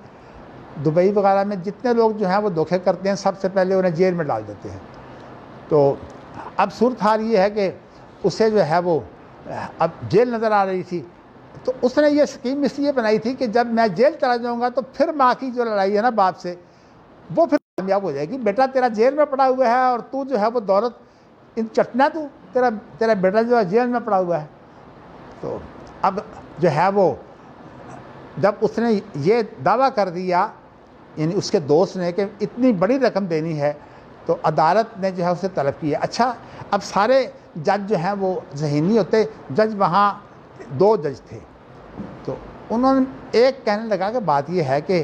دبئی وغیرہ میں جتنے لوگ جو ہیں وہ دھوکے کرتے ہیں سب سے پہلے انہیں جیل میں ڈال دیتے ہیں۔ تو اب صورتحال یہ ہے کہ اسے جو ہے وہ اب جیل نظر آ رہی تھی، تو اس نے یہ اسکیم اس لیے بنائی تھی کہ جب میں جیل چلا جاؤں گا تو پھر ماں کی جو لڑائی ہے نا باپ سے وہ پھر کامیاب ہو جائے گی. بیٹا تیرا جیل میں پڑا ہوا ہے اور تو جو ہے وہ دولت ان چٹنا تو تیرا بیٹا جو ہے جیل میں پڑا ہوا ہے. تو اب جو ہے وہ جب اس نے یہ دعویٰ کر دیا یعنی اس کے دوست نے کہ اتنی بڑی رقم دینی ہے تو عدالت نے جو ہے اسے طلب کیا. اچھا اب سارے جج جو ہیں وہ ذہنی ہوتے. جج وہاں 2 جج تھے تو انہوں نے ایک کہنے لگا کہ بات یہ ہے کہ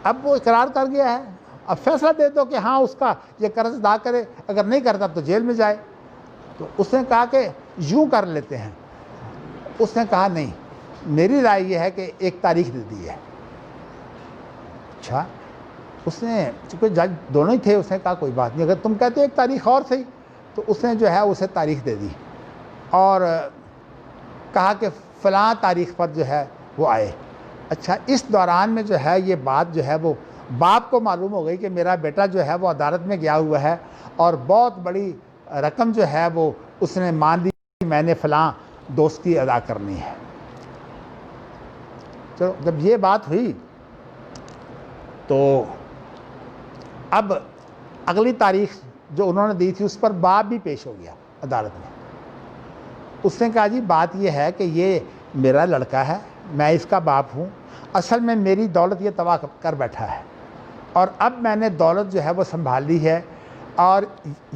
اب وہ اقرار کر گیا ہے, اب فیصلہ دے دو کہ ہاں اس کا یہ قرض ادا کرے, اگر نہیں کرتا تو جیل میں جائے. تو اس نے کہا کہ یوں کر لیتے ہیں. اس نے کہا نہیں, میری رائے یہ ہے کہ ایک تاریخ دے دی ہے. اچھا اس نے چونکہ جج دونوں ہی تھے اس نے کہا کوئی بات نہیں, اگر تم کہتے ایک تاریخ اور صحیح. تو اس نے جو ہے اسے تاریخ دے دی اور کہا کہ فلاں تاریخ پر جو ہے وہ آئے. اچھا اس دوران میں جو ہے یہ بات جو ہے وہ باپ کو معلوم ہو گئی کہ میرا بیٹا جو ہے وہ عدالت میں گیا ہوا ہے اور بہت بڑی رقم جو ہے وہ اس نے مان لی کہ میں نے فلاں دوست کی ادا کرنی ہے. چلو جب یہ بات ہوئی تو اب اگلی تاریخ جو انہوں نے دی تھی اس پر باپ بھی پیش ہو گیا عدالت میں. اس نے کہا جی بات یہ ہے کہ یہ میرا لڑکا ہے, میں اس کا باپ ہوں, اصل میں میری دولت یہ تباہ کر بیٹھا ہے اور اب میں نے دولت جو ہے وہ سنبھال لی ہے اور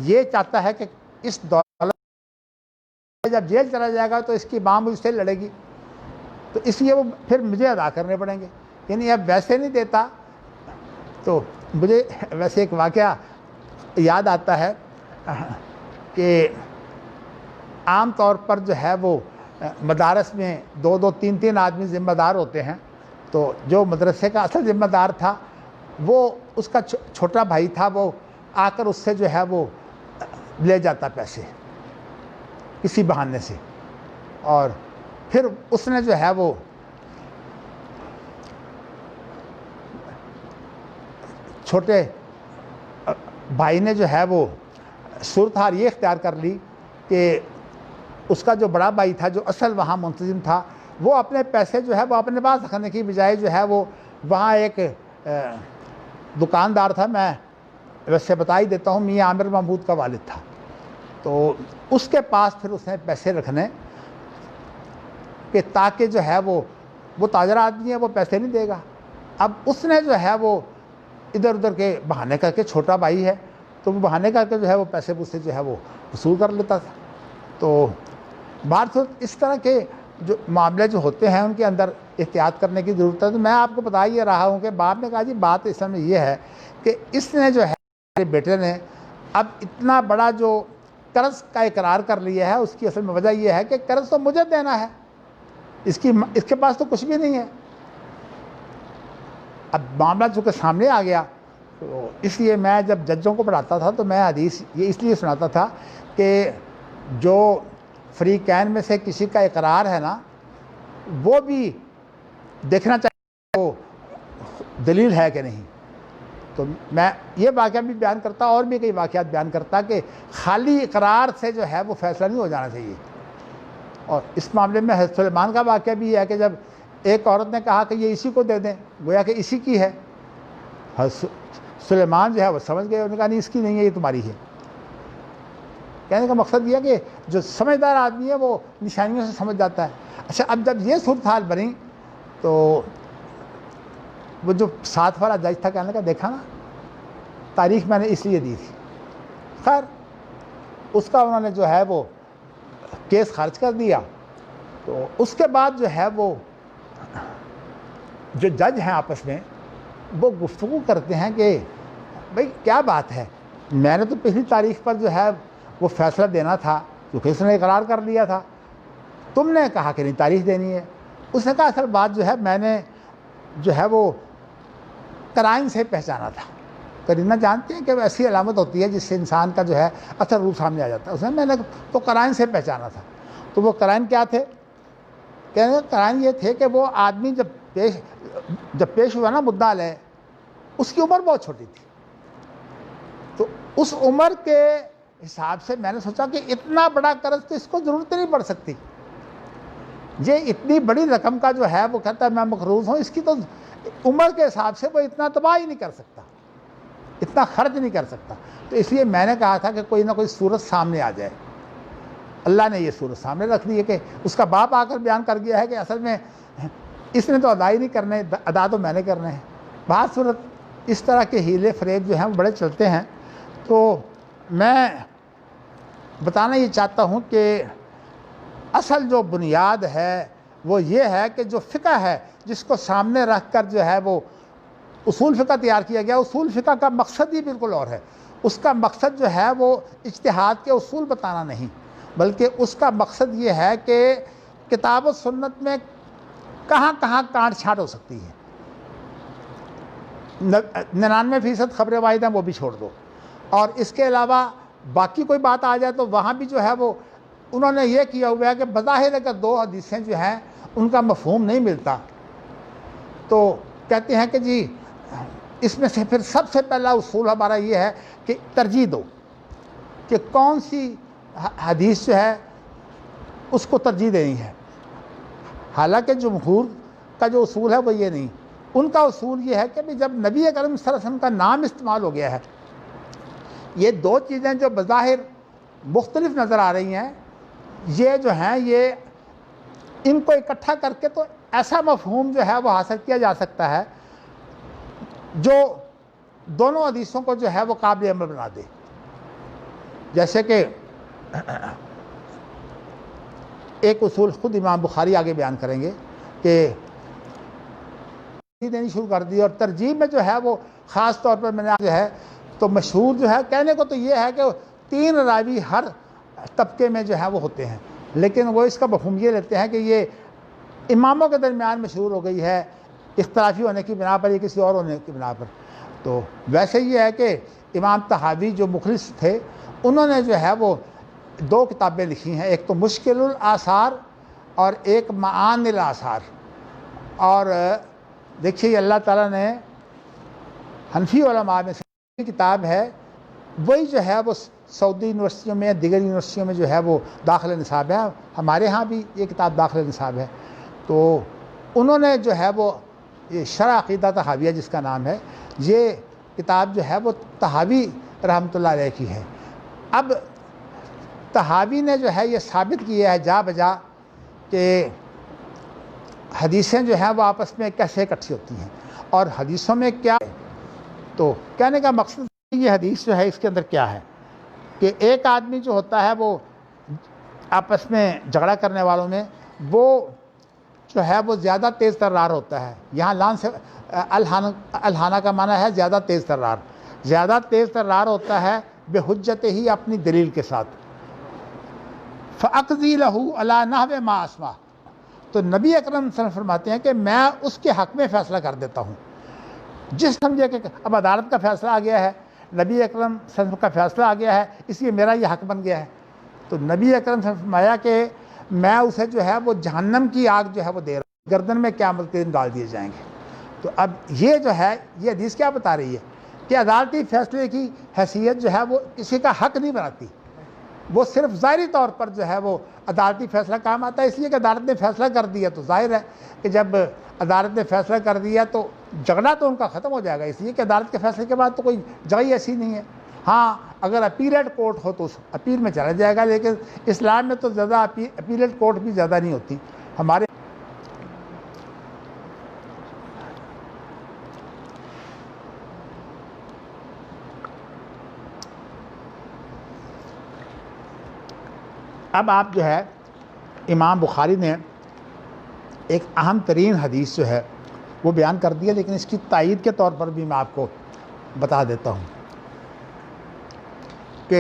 یہ چاہتا ہے کہ اس دولت جب جیل چلا جائے گا تو اس کی ماں مجھ سے لڑے گی تو اس لیے وہ پھر مجھے ادا کرنے پڑیں گے. یعنی اب ویسے نہیں دیتا. تو مجھے ویسے ایک واقعہ یاد آتا ہے کہ عام طور پر جو ہے وہ مدارس میں 2-2 3-3 آدمی ذمہ دار ہوتے ہیں. تو جو مدرسے کا اصل ذمہ دار تھا وہ اس کا چھوٹا بھائی تھا, وہ آ کر اس سے جو ہے وہ لے جاتا پیسے کسی بہانے سے, اور پھر اس نے جو ہے وہ چھوٹے بھائی نے جو ہے وہ صورتحال یہ اختیار کر لی کہ اس کا جو بڑا بھائی تھا جو اصل وہاں منتظم تھا وہ اپنے پیسے جو ہے وہ اپنے پاس رکھنے کی بجائے جو ہے وہ وہاں ایک دکاندار تھا, میں ویسے بتا ہی دیتا ہوں, میاں عامر محمود کا والد تھا, تو اس کے پاس پھر اس نے پیسے رکھنے کہ تاکہ جو ہے وہ تاجر آدمی ہے وہ پیسے نہیں دے گا. اب اس نے جو ہے وہ ادھر ادھر کے بہانے کر کے, چھوٹا بھائی ہے تو وہ بہانے کر کے جو ہے وہ پیسے مجھ سے جو ہے وہ وصول کر لیتا تھا. تو بات اس طرح کے جو معاملے جو ہوتے ہیں ان کے اندر احتیاط کرنے کی ضرورت ہے. تو میں آپ کو بتا یہ رہا ہوں کہ باپ نے کہا جی بات اس میں یہ ہے کہ اس نے جو ہے میرے بیٹے نے اب اتنا بڑا جو قرض کا اقرار کر لیا ہے, اس کی اصل میں وجہ یہ ہے کہ قرض تو مجھے دینا ہے, اس کے پاس تو کچھ بھی نہیں ہے. اب معاملہ چونکہ سامنے آ گیا تو اس لیے میں جب ججوں کو پڑھاتا تھا تو میں حدیث یہ اس لیے سناتا تھا کہ جو فریقین میں سے کسی کا اقرار ہے نا وہ بھی دیکھنا چاہیے وہ دلیل ہے کہ نہیں. تو میں یہ واقعہ بھی بیان کرتا اور بھی کئی واقعات بیان کرتا کہ خالی اقرار سے جو ہے وہ فیصلہ نہیں ہو جانا چاہیے. اور اس معاملے میں حضرت سلیمان کا واقعہ بھی ہے کہ جب ایک عورت نے کہا کہ یہ اسی کو دے دیں, گویا کہ اسی کی ہے. حضرت سلیمان جو ہے وہ سمجھ گئے, انہوں نے کہا نہیں اس کی نہیں ہے, یہ تمہاری ہے. کہنے کا مقصد یہ کہ جو سمجھدار آدمی ہے وہ نشانیوں سے سمجھ جاتا ہے. اچھا اب جب یہ صورتحال بنی تو وہ جو ساتھ والا جج تھا کہنے کا دیکھا نا تاریخ میں نے اس لیے دی تھی. خیر اس کا انہوں نے جو ہے وہ کیس خارج کر دیا. تو اس کے بعد جو ہے وہ جو جج ہیں آپس میں وہ گفتگو کرتے ہیں کہ بھئی کیا بات ہے, میں نے تو پچھلی تاریخ پر جو ہے وہ فیصلہ دینا تھا کیونکہ اس نے اقرار کر لیا تھا, تم نے کہا کہ نہیں تاریخ دینی ہے. اس نے کہا اصل بات جو ہے میں نے جو ہے وہ قرائن سے پہچانا تھا. قرینہ جانتے ہیں کہ وہ ایسی علامت ہوتی ہے جس سے انسان کا جو ہے اثر روپ سامنے آ جاتا ہے. اس میں نے تو قرائن سے پہچانا تھا. تو وہ قرائن کیا تھے؟ کہنے کا قرائن یہ تھے کہ وہ آدمی جب پیش ہوا نا مدعا علیہ, اس کی عمر بہت چھوٹی تھی. تو اس عمر کے حساب سے میں نے سوچا کہ اتنا بڑا قرض تو اس کو ضرورت نہیں پڑ سکتی. یہ اتنی بڑی رقم کا جو ہے وہ کہتا ہے میں مقروض ہوں، اس کی تو عمر کے حساب سے وہ اتنا تباہ ہی نہیں کر سکتا، اتنا خرچ نہیں کر سکتا۔ تو اس لیے میں نے کہا تھا کہ کوئی نہ کوئی صورت سامنے آ جائے۔ اللہ نے یہ صورت سامنے رکھ دی ہے کہ اس کا باپ آ کر بیان کر گیا ہے کہ اصل میں اس نے تو ادا ہی نہیں کرنے، ادا تو میں نے کرنے ہیں۔ بعض صورت اس طرح کے ہیلے فریب جو ہیں وہ بڑے چلتے ہیں۔ تو میں بتانا یہ چاہتا ہوں کہ اصل جو بنیاد ہے وہ یہ ہے کہ جو فقہ ہے جس کو سامنے رکھ کر جو ہے وہ اصول فقہ تیار کیا گیا، اصول فقہ کا مقصد ہی بالکل اور ہے۔ اس کا مقصد جو ہے وہ اجتہاد کے اصول بتانا نہیں، بلکہ اس کا مقصد یہ ہے کہ کتاب و سنت میں کہاں کہاں کانٹ چھانٹ ہو سکتی ہے۔ 99% خبریں واحد ہیں وہ بھی چھوڑ دو، اور اس کے علاوہ باقی کوئی بات آ جائے تو وہاں بھی جو ہے وہ انہوں نے یہ کیا ہوا ہے کہ بظاہر ہے کہ 2 حدیثیں جو ہیں ان کا مفہوم نہیں ملتا، تو کہتے ہیں کہ جی اس میں سے پھر سب سے پہلا اصول ہمارا یہ ہے کہ ترجیح دو کہ کون سی حدیث جو ہے اس کو ترجیح دینی ہے۔ حالانکہ جمہور کا جو اصول ہے وہ یہ نہیں، ان کا اصول یہ ہے کہ جب نبی اکرم صلی اللہ علیہ وسلم کا نام استعمال ہو گیا ہے، یہ 2 چیزیں جو بظاہر مختلف نظر آ رہی ہیں، یہ جو ہیں یہ ان کو اکٹھا کر کے تو ایسا مفہوم جو ہے وہ حاصل کیا جا سکتا ہے جو دونوں حدیثوں کو جو ہے وہ قابل عمل بنا دے۔ جیسے کہ ایک اصول خود امام بخاری آگے بیان کریں گے کہ دینی شروع کر دی، اور ترجیح میں جو ہے وہ خاص طور پر میں نے جو ہے تو مشہور جو ہے کہنے کو تو یہ ہے کہ 3 راوی ہر طبقے میں جو ہے وہ ہوتے ہیں، لیکن وہ اس کا مفہوم یہ لیتے ہیں کہ یہ اماموں کے درمیان مشہور ہو گئی ہے اختلافی ہونے کی بنا پر یا کسی اور ہونے کی بنا پر۔ تو ویسے یہ ہے کہ امام طحاوی جو مخلص تھے انہوں نے جو ہے وہ 2 کتابیں لکھی ہیں، ایک تو مشکل الآثار اور ایک معان الآثار۔ اور دیکھیے اللہ تعالیٰ نے حنفی علماء میں سے کتاب ہے، وہی جو ہے وہ سعودی یونیورسٹیوں میں دیگر یونیورسٹیوں میں جو ہے وہ داخل نصاب ہے، ہمارے ہاں بھی یہ کتاب داخل نصاب ہے۔ تو انہوں نے جو ہے وہ یہ شرح عقیدہ طحاویہ جس کا نام ہے، یہ کتاب جو ہے وہ طحاوی رحمۃ اللہ علیہ کی ہے۔ اب طحاوی نے جو ہے یہ ثابت کیا ہے جا بجا کہ حدیثیں جو ہیں وہ آپس میں کیسے اکٹھی ہوتی ہیں اور حدیثوں میں کیا، تو کہنے کا مقصد یہ حدیث جو ہے اس کے اندر کیا ہے کہ ایک آدمی جو ہوتا ہے وہ آپس میں جھگڑا کرنے والوں میں وہ جو ہے وہ زیادہ تیز ترار ہوتا ہے۔ یہاں لان سے الحانہ کا معنی ہے زیادہ تیز ترار، زیادہ تیز ترار ہوتا ہے بے حجت ہی اپنی دلیل کے ساتھ۔ فَأَقْضِي لَهُ عَلَى نَحْوِ مَا أَسْمَعُ، تو نبی اکرم صلی اللہ علیہ وسلم فرماتے ہیں کہ میں اس کے حق میں فیصلہ کر دیتا ہوں، جس سمجھے کہ اب عدالت کا فیصلہ آ گیا ہے، نبی اکرم صلی اللہ علیہ وسلم کا فیصلہ آ گیا ہے، اس لیے میرا یہ حق بن گیا ہے، تو نبی اکرم صلی اللہ علیہ وسلم نے فرمایا کہ میں اسے جو ہے وہ جہنم کی آگ جو ہے وہ دے رہا ہوں، گردن میں قیامت کے دن ڈال دیے جائیں گے۔ تو اب یہ جو ہے یہ حدیث کیا بتا رہی ہے کہ عدالتی فیصلے کی حیثیت جو ہے وہ کسی کا حق نہیں بناتی، وہ صرف ظاہری طور پر جو ہے وہ عدالتی فیصلہ کام آتا ہے، اس لیے کہ عدالت نے فیصلہ کر دیا تو ظاہر ہے کہ جب عدالت نے فیصلہ کر دیا تو جھگڑا تو ان کا ختم ہو جائے گا، اس لیے کہ عدالت کے فیصلے کے بعد تو کوئی جگہ ایسی نہیں ہے۔ ہاں اگر اپیلیٹ کورٹ ہو تو اس اپیل میں چلا جائے گا، لیکن اسلام میں تو زیادہ اپیلیٹ کورٹ بھی زیادہ نہیں ہوتی ہمارے۔ اب آپ جو ہے امام بخاری نے ایک اہم ترین حدیث جو ہے وہ بیان کر دی ہے، لیکن اس کی تائید کے طور پر بھی میں آپ کو بتا دیتا ہوں کہ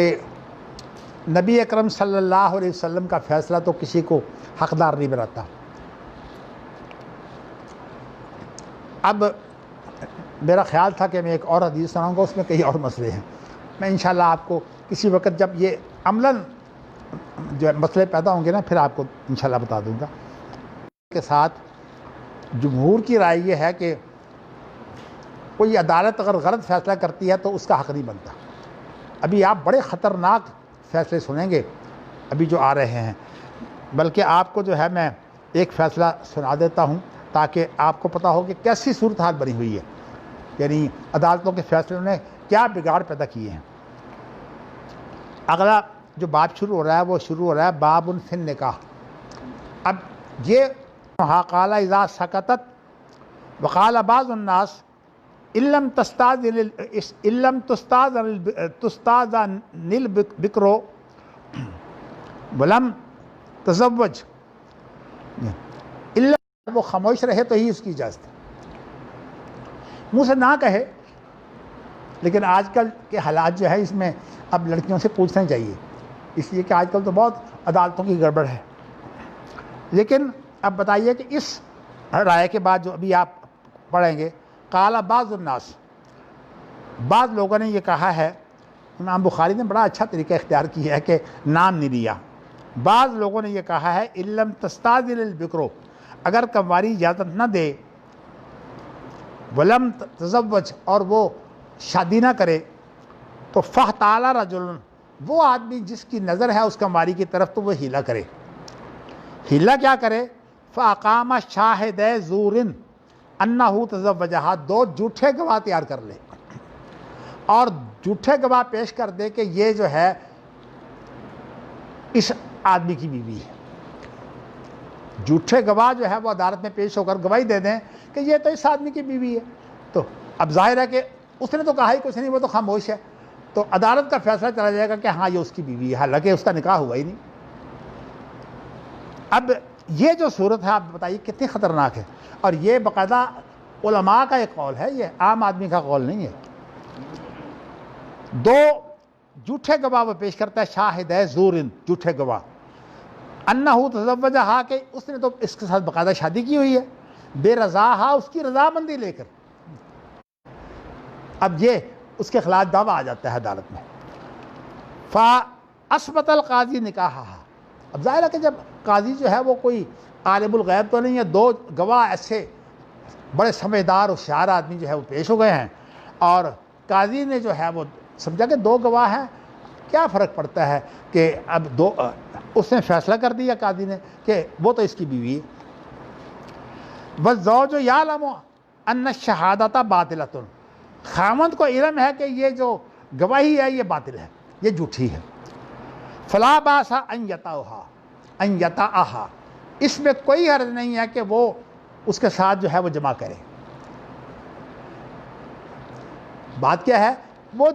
نبی اکرم صلی اللہ علیہ وسلم کا فیصلہ تو کسی کو حقدار نہیں بناتا۔ اب میرا خیال تھا کہ میں ایک اور حدیث سناؤں گا، اس میں کئی اور مسئلے ہیں، میں انشاءاللہ آپ کو کسی وقت جب یہ عملاً جو مسئلے پیدا ہوں گے نا پھر آپ کو انشاءاللہ بتا دوں گا۔ کے ساتھ جمہور کی رائے یہ ہے کہ کوئی عدالت اگر غلط فیصلہ کرتی ہے تو اس کا حق نہیں بنتا۔ ابھی آپ بڑے خطرناک فیصلے سنیں گے ابھی جو آ رہے ہیں، بلکہ آپ کو جو ہے میں ایک فیصلہ سنا دیتا ہوں تاکہ آپ کو پتہ ہو کہ کیسی صورتحال بنی ہوئی ہے، یعنی عدالتوں کے فیصلوں نے کیا بگاڑ پیدا کیے ہیں۔ اگلا جو باب شروع ہو رہا ہے وہ شروع ہو رہا ہے باب فی النکاح۔ اب یہ قال اذا سکتت وقال بعض الناس ان لم تستاذن البکر ولم تزوج، وہ خاموش رہے تو ہی اس کی اجازت ہے، منہ سے نہ کہے۔ لیکن آج کل کے حالات جو ہے اس میں اب لڑکیوں سے پوچھنا چاہیے، اس لیے کہ آج کل تو بہت عدالتوں کی گڑبڑ ہے۔ لیکن اب بتائیے کہ اس رائے کے بعد جو ابھی آپ پڑھیں گے، قال بعض الناس، بعض لوگوں نے یہ کہا ہے، امام بخاری نے بڑا اچھا طریقہ اختیار کیا ہے کہ نام نہیں لیا۔ بعض لوگوں نے یہ کہا ہے ان لم تستاذن البکر، اگر کنواری اجازت نہ دے، ولم تزوج، اور وہ شادی نہ کرے، تو فاحتال رجل، وہ آدمی جس کی نظر ہے اس کنواری کی طرف تو وہ ہیلا کرے۔ ہیلا کیا کرے؟ فاقام شاہد زور انہ تزوجہا، دو جھوٹے گواہ تیار کر لے اور جھوٹے گواہ پیش کر دے کہ یہ جو ہے اس آدمی کی بیوی ہے۔ جھوٹے گواہ جو ہے وہ عدالت میں پیش ہو کر گواہی دے دیں کہ یہ تو اس آدمی کی بیوی ہے۔ تو اب ظاہر ہے کہ اس نے تو کہا ہی کچھ نہیں، وہ تو خاموش ہے، تو عدالت کا فیصلہ چلا جائے گا کہ ہاں یہ اس کی بیوی ہے، حالانکہ اس کا نکاح ہوا ہی نہیں۔ اب یہ جو صورت ہے آپ بتائیے کتنی خطرناک ہے، اور یہ باقاعدہ علماء کا ایک قول ہے، یہ عام آدمی کا قول نہیں ہے۔ دو جھوٹے گواہ وہ پیش کرتا ہے، شاہد زور، جھوٹے گواہ، انہ تزوجہا، کہ اس نے تو اس کے ساتھ باقاعدہ شادی کی ہوئی ہے، بے رضاہا، اس کی رضامندی لے کر۔ اب یہ اس کے خلاف دعویٰ آ جاتا ہے عدالت میں۔ فاثبت القاضی نکاحہا، اب ظاہر ہے کہ جب قاضی جو ہے وہ کوئی عالم الغیب تو نہیں ہے، دو گواہ ایسے بڑے سمجھدار ہوشیار آدمی جو ہے وہ پیش ہو گئے ہیں، اور قاضی نے جو ہے وہ سمجھا کہ دو گواہ ہیں، کیا فرق پڑتا ہے کہ اب دو، اس نے فیصلہ کر دیا قاضی نے کہ وہ تو اس کی بیوی ہے۔ والزوج یعلم ان الشہادۃ باطلۃ، خاوند کو علم ہے کہ یہ جو گواہی ہے یہ باطل ہے، یہ جھوٹی ہے۔ فلا باس ان یطأہا، اس میں کوئی حرج نہیں ہے کہ وہ اس کے ساتھ جو ہے وہ جمع کرے۔ بات کیا ہے؟ وہ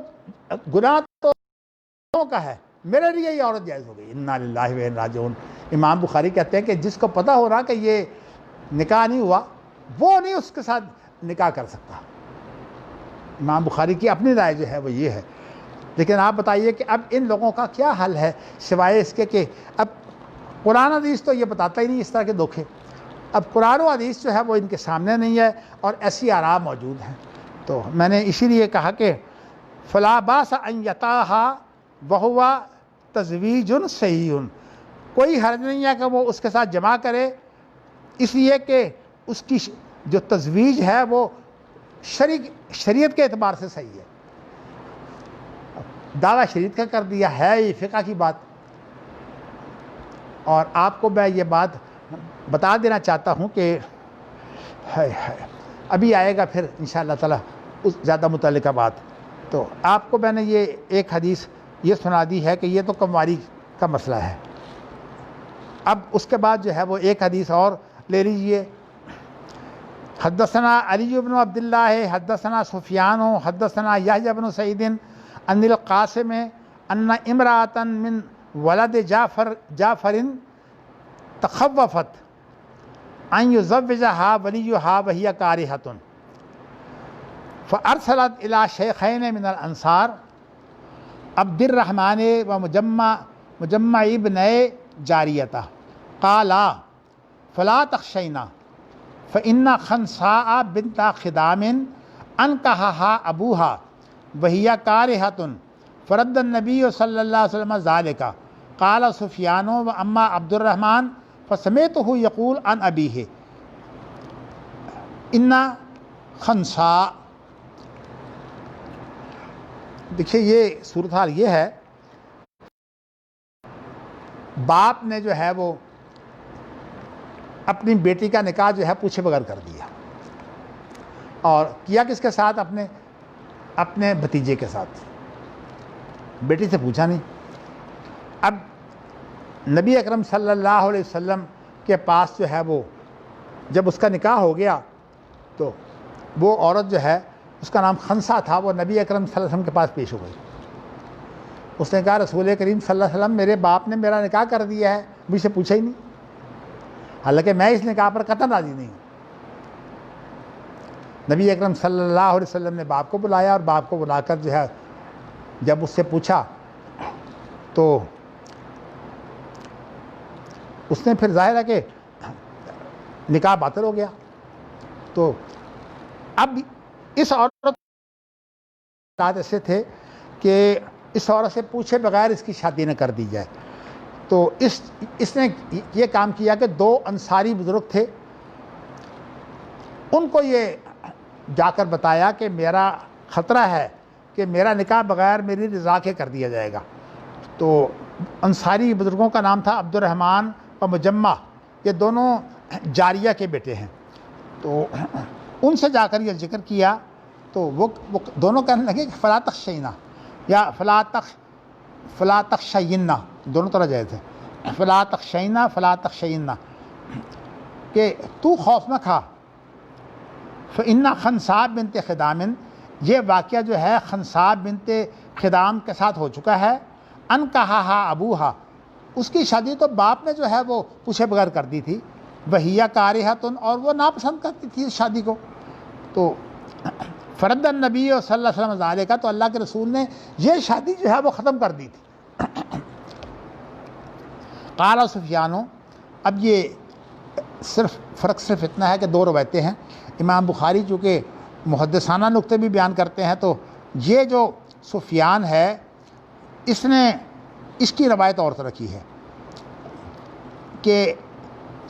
گناہ تو کا ہے، میرے لیے یہ عورت جائز ہو گئی، انا للہ و انا راجعون۔ امام بخاری کہتے ہیں کہ جس کو پتہ ہو رہا کہ یہ نکاح نہیں ہوا، وہ نہیں اس کے ساتھ نکاح کر سکتا۔ امام بخاری کی اپنی رائے جو ہے وہ یہ ہے۔ لیکن آپ بتائیے کہ اب ان لوگوں کا کیا حل ہے سوائے اس کے کہ اب قرآن حدیث تو یہ بتاتا ہی نہیں اس طرح کے دھوکے، اب قرآن و حدیث جو ہے وہ ان کے سامنے نہیں ہے، اور ایسی آراء موجود ہیں۔ تو میں نے اسی لیے کہا کہ فلا باس ان یطأہا وہو تزویج صحیح، کوئی حرج نہیں ہے کہ وہ اس کے ساتھ جمع کرے، اس لیے کہ اس کی جو تزویج ہے وہ شریعت کے اعتبار سے صحیح ہے۔ دعویٰ شریعت کا کر دیا ہے، یہ فقہ کی بات۔ اور آپ کو میں یہ بات بتا دینا چاہتا ہوں کہ ابھی آئے گا پھر انشاءاللہ تعالی اس زیادہ متعلقہ بات۔ تو آپ کو میں نے یہ ایک حدیث یہ سنا دی ہے کہ یہ تو کنواری کا مسئلہ ہے۔ اب اس کے بعد جو ہے وہ ایک حدیث اور لے لیجئے۔ حدثنا علی بن عبداللہ حدثنا سفیان حدثنا یحییٰ بن سعید عن القاسم ان امرأة من ولد جعفر تخوفت ان یزوجها ولیها وهي کارہۃ فارسلت الى شیخین من الانصار عبد الرحمن و مجمع ابن جاریتہ قالا فلا تخشینا فإن خنساء بنت خدام انکحها ابوها وهي کارہۃ فرد النبی صلی اللہ علیہ وسلم ذلك قال سفیان واما عبد الرحمن فسمعته یقول عن ابیہ ان خنساء۔ دیکھیے یہ صورتحال یہ ہے، باپ نے جو ہے وہ اپنی بیٹی کا نکاح جو ہے پوچھے بغیر کر دیا، اور کیا کس کے ساتھ؟ اپنے بھتیجے کے ساتھ، بیٹی سے پوچھا نہیں۔ اب نبی اکرم صلی اللہ علیہ وسلم کے پاس جو ہے وہ جب اس کا نکاح ہو گیا تو وہ عورت جو ہے اس کا نام خنسا تھا، وہ نبی اکرم صلی اللہ علیہ وسلم کے پاس پیش ہو گئی۔ اس نے کہا رسول کریم صلی اللہ علیہ وسلم میرے باپ نے میرا نکاح کر دیا ہے، مجھ سے پوچھا ہی نہیں، حالانکہ میں اس نکاح پر قطعاً راضی نہیں ہوں۔ نبی اکرم صلی اللہ علیہ وسلم نے باپ کو بلایا، اور باپ کو بلا کر جو ہے جب اس سے پوچھا تو اس نے پھر ظاہر ہے کہ نکاح باطل ہو گیا۔ تو اب اس عورت ایسے تھے کہ اس عورت سے پوچھے بغیر اس کی شادی نہ کر دی جائے، تو اس نے یہ کام کیا کہ 2 انصاری بزرگ تھے، ان کو یہ جا کر بتایا کہ میرا خطرہ ہے کہ میرا نکاح بغیر میری رضا کے کر دیا جائے گا۔ تو انصاری بزرگوں کا نام تھا عبد الرحمن و مجمع، یہ دونوں جاریہ کے بیٹے ہیں۔ تو ان سے جا کر یہ ذکر کیا تو وہ دونوں کہنے لگے کہ فلا تخشینا یا فلا تخشینا، دونوں طرح جائز ہے، فلا تخشینا کہ تو خوف نہ کھا، فإن خنساء بنت خدام، یہ واقعہ جو ہے خنساء بنت خدام کے ساتھ ہو چکا ہے، انکحہا ابوہا، اس کی شادی تو باپ نے جو ہے وہ پوچھے بغیر کر دی تھی، وہیہ کارہۃ، اور وہ ناپسند کرتی تھی اس شادی کو۔ تو فرد النبی صلی اللہ علیہ وسلم ذالک، تو اللہ کے رسول نے یہ شادی جو ہے وہ ختم کر دی تھی۔ قال سفیان، اب یہ فرق صرف اتنا ہے کہ 2 روایتیں ہیں۔ امام بخاری چونکہ محدثانہ نقطے بھی بیان کرتے ہیں، تو یہ جو سفیان ہے اس نے اس کی روایت اور طرح کی ہے کہ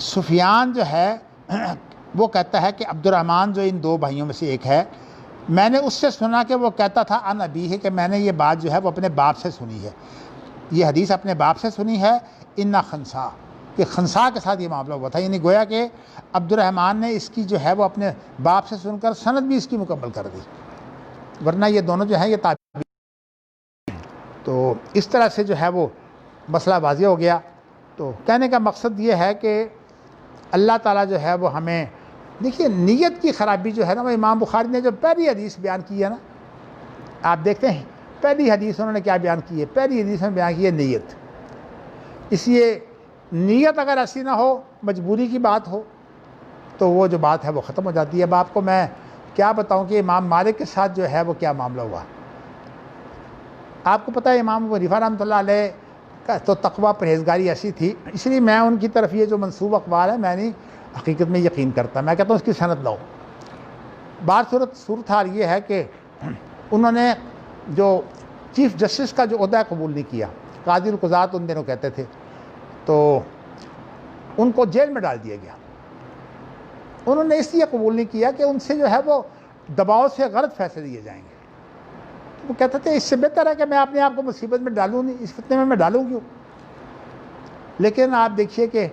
سفیان جو ہے وہ کہتا ہے کہ عبد الرحمن جو ان 2 بھائیوں میں سے ایک ہے، میں نے اس سے سنا کہ وہ کہتا تھا ان ابیہ، کہ میں نے یہ بات جو ہے وہ اپنے باپ سے سنی ہے، یہ حدیث اپنے باپ سے سنی ہے، ان خنسا، کہ خنسا کے ساتھ یہ معاملہ ہوا تھا، یعنی گویا کہ عبد الرحمن نے اس کی جو ہے وہ اپنے باپ سے سن کر سند بھی اس کی مکمل کر دی، ورنہ یہ دونوں جو ہیں یہ تابعین۔ تو اس طرح سے جو ہے وہ مسئلہ واضح ہو گیا۔ تو کہنے کا مقصد یہ ہے کہ اللہ تعالیٰ جو ہے وہ ہمیں، دیکھیے نیت کی خرابی جو ہے نا، وہ امام بخاری نے جو پہلی حدیث بیان کی ہے نا، آپ دیکھتے ہیں پہلی حدیث انہوں نے کیا بیان کی ہے، پہلی حدیث میں بیان کی ہے نیت۔ اس لیے نیت اگر ایسی نہ ہو، مجبوری کی بات ہو، تو وہ جو بات ہے وہ ختم ہو جاتی ہے۔ اب آپ کو میں کیا بتاؤں کہ امام مالک کے ساتھ جو ہے وہ کیا معاملہ ہوا۔ آپ کو پتہ ہے امام ابو حنیفہ رحمۃ اللہ علیہ کا تو تقویٰ پرہیزگاری ایسی تھی، اس لیے میں ان کی طرف یہ جو منسوب اقوال ہے میں نہیں حقیقت میں یقین کرتا، میں کہتا ہوں اس کی سند لاؤ۔ صورتحال یہ ہے کہ انہوں نے جو چیف جسٹس کا جو عہدہ قبول نہیں کیا، قاضی القضات ان دنوں کہتے تھے، تو ان کو جیل میں ڈال دیا گیا۔ انہوں نے اس لیے قبول نہیں کیا کہ ان سے جو ہے وہ دباؤ سے غلط فیصلے دیے جائیں گے۔ وہ کہتے تھے اس سے بہتر ہے کہ میں اپنے آپ کو مصیبت میں ڈالوں نہیں، اس فتنے میں ڈالوں کیوں۔ لیکن آپ دیکھیے کہ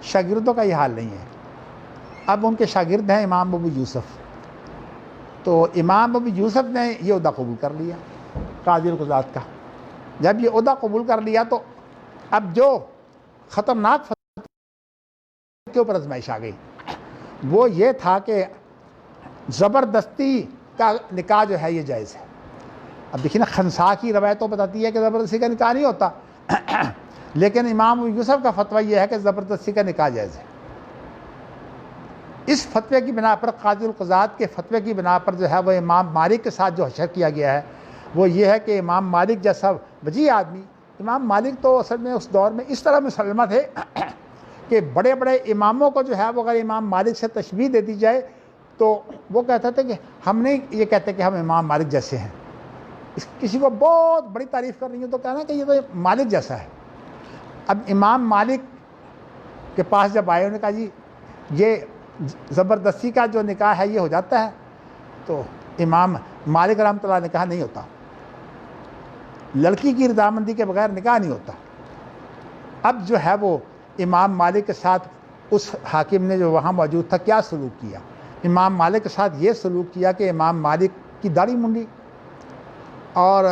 شاگردوں کا یہ حال نہیں ہے۔ اب ان کے شاگرد ہیں امام ابو یوسف، تو امام ابو یوسف نے یہ عہدہ قبول کر لیا قاضی القضات کا۔ جب یہ عہدہ قبول کر لیا تو اب جو خطرناک کے اوپر آزمائش آ گئی وہ یہ تھا کہ زبردستی کا نکاح جو ہے یہ جائز ہے۔ اب دیکھیے نا، خنسا کی روایت تو بتاتی ہے کہ زبردستی کا نکاح نہیں ہوتا، لیکن امام ابو یوسف کا فتویٰ یہ ہے کہ زبردستی کا نکاح جائز ہے۔ اس فتوے کی بنا پر، قاضی القضات کے فتوے کی بنا پر جو ہے وہ امام مالک کے ساتھ جو حشر کیا گیا ہے وہ یہ ہے کہ امام مالک جیسا وجیح آدمی، امام مالک تو اصل میں اس دور میں اس طرح مسلمہ تھے کہ بڑے بڑے اماموں کو جو ہے وہ اگر امام مالک سے تشبیہ دے دی جائے تو وہ کہتے تھے کہ ہم نہیں یہ کہتے کہ ہم امام مالک جیسے ہیں۔ کسی کو بہت بڑی تعریف کرنی ہے تو کہنا کہ یہ تو مالک جیسا ہے۔ اب امام مالک کے پاس جب آئے، انہوں نے کہا جی یہ زبردستی کا جو نکاح ہے یہ ہو جاتا ہے، تو امام مالک رحمۃ اللہ نے کہا نہیں ہوتا، لڑکی کی رضامندی کے بغیر نکاح نہیں ہوتا۔ اب جو ہے وہ امام مالک کے ساتھ اس حاکم نے جو وہاں موجود تھا کیا سلوک کیا. امام مالک کے ساتھ یہ سلوک کیا کہ امام مالک کی داڑھی مونڈی اور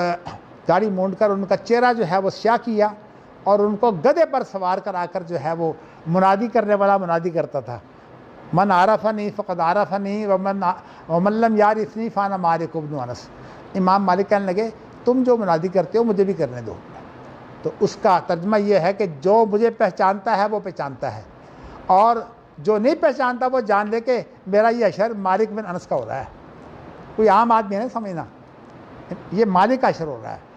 داڑھی مونڈ کر ان کا چہرہ جو ہے وہ سیاہ کیا اور ان کو گدھے پر سوار کرا کر جو ہے وہ منادی کرنے والا منادی کرتا تھا. من عرفنی فقد عرفنی ومن لم یعرفنی فانا مالک بن انس. امام مالک کہنے لگے تم جو منادی کرتے ہو مجھے بھی کرنے دو. تو اس کا ترجمہ یہ ہے کہ جو مجھے پہچانتا ہے وہ پہچانتا ہے اور جو نہیں پہچانتا وہ جان لے کہ میرا یہ اشر مالک بن انس کا ہو رہا ہے. کوئی عام آدمی ہے نا سمجھنا یہ مالک کا اشر ہو رہا ہے.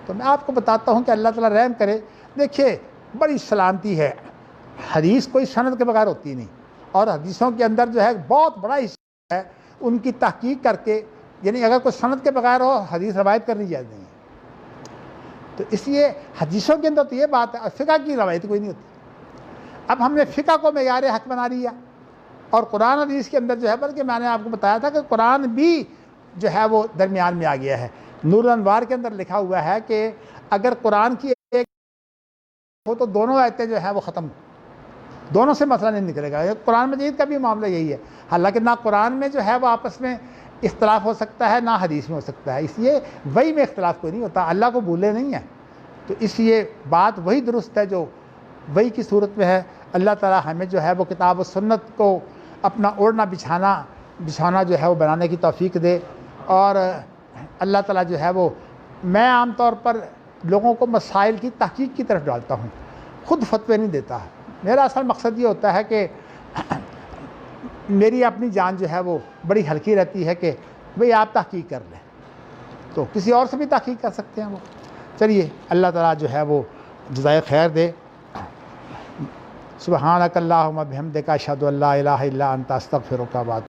تو میں آپ کو بتاتا ہوں کہ اللہ تعالیٰ رحم کرے. دیکھیے بڑی سلامتی ہے, حدیث کوئی سند کے بغیر ہوتی نہیں اور حدیثوں کے اندر جو ہے بہت بڑا حصہ ہے ان کی تحقیق کر کے, یعنی اگر کوئی سند کے بغیر ہو حدیث روایت کرنی جائز نہیں ہے. تو اس لیے حدیثوں کے اندر تو یہ بات ہے, فقہ کی روایت کوئی نہیں ہوتی. اب ہم نے فقہ کو معیار حق بنا لیا اور قرآن حدیث کے اندر جو ہے, بلکہ میں نے آپ کو بتایا تھا کہ قرآن بھی جو ہے وہ درمیان میں آ گیا ہے. نور الانوار کے اندر لکھا ہوا ہے کہ اگر قرآن کی ایک ہو تو دونوں آیتیں جو ہے وہ ختم, دونوں سے مسئلہ نہیں نکلے گا. قرآن مجید کا بھی معاملہ یہی ہے. حالانکہ نہ قرآن میں جو ہے وہ آپس میں اختلاف ہو سکتا ہے نہ حدیث میں ہو سکتا ہے, اس لیے وہی میں اختلاف کوئی نہیں ہوتا. اللہ کو بھولے نہیں ہے, تو اس لیے بات وہی درست ہے جو وہی کی صورت میں ہے. اللہ تعالیٰ ہمیں جو ہے وہ کتاب و سنت کو اپنا اوڑھنا بچھانا جو ہے وہ بنانے کی توفیق دے. اور اللہ تعالیٰ جو ہے وہ, میں عام طور پر لوگوں کو مسائل کی تحقیق کی طرف ڈالتا ہوں, خود فتوے نہیں دیتا. میرا اصل مقصد یہ ہوتا ہے کہ میری اپنی جان جو ہے وہ بڑی ہلکی رہتی ہے کہ بھئی آپ تحقیق کر لیں, تو کسی اور سے بھی تحقیق کر سکتے ہیں وہ. چلیے اللہ تعالیٰ جو ہے وہ جزائے خیر دے. سبحانک اللہم بحمدک اشہد ان لا الہ الا انت استغفرک و اتوب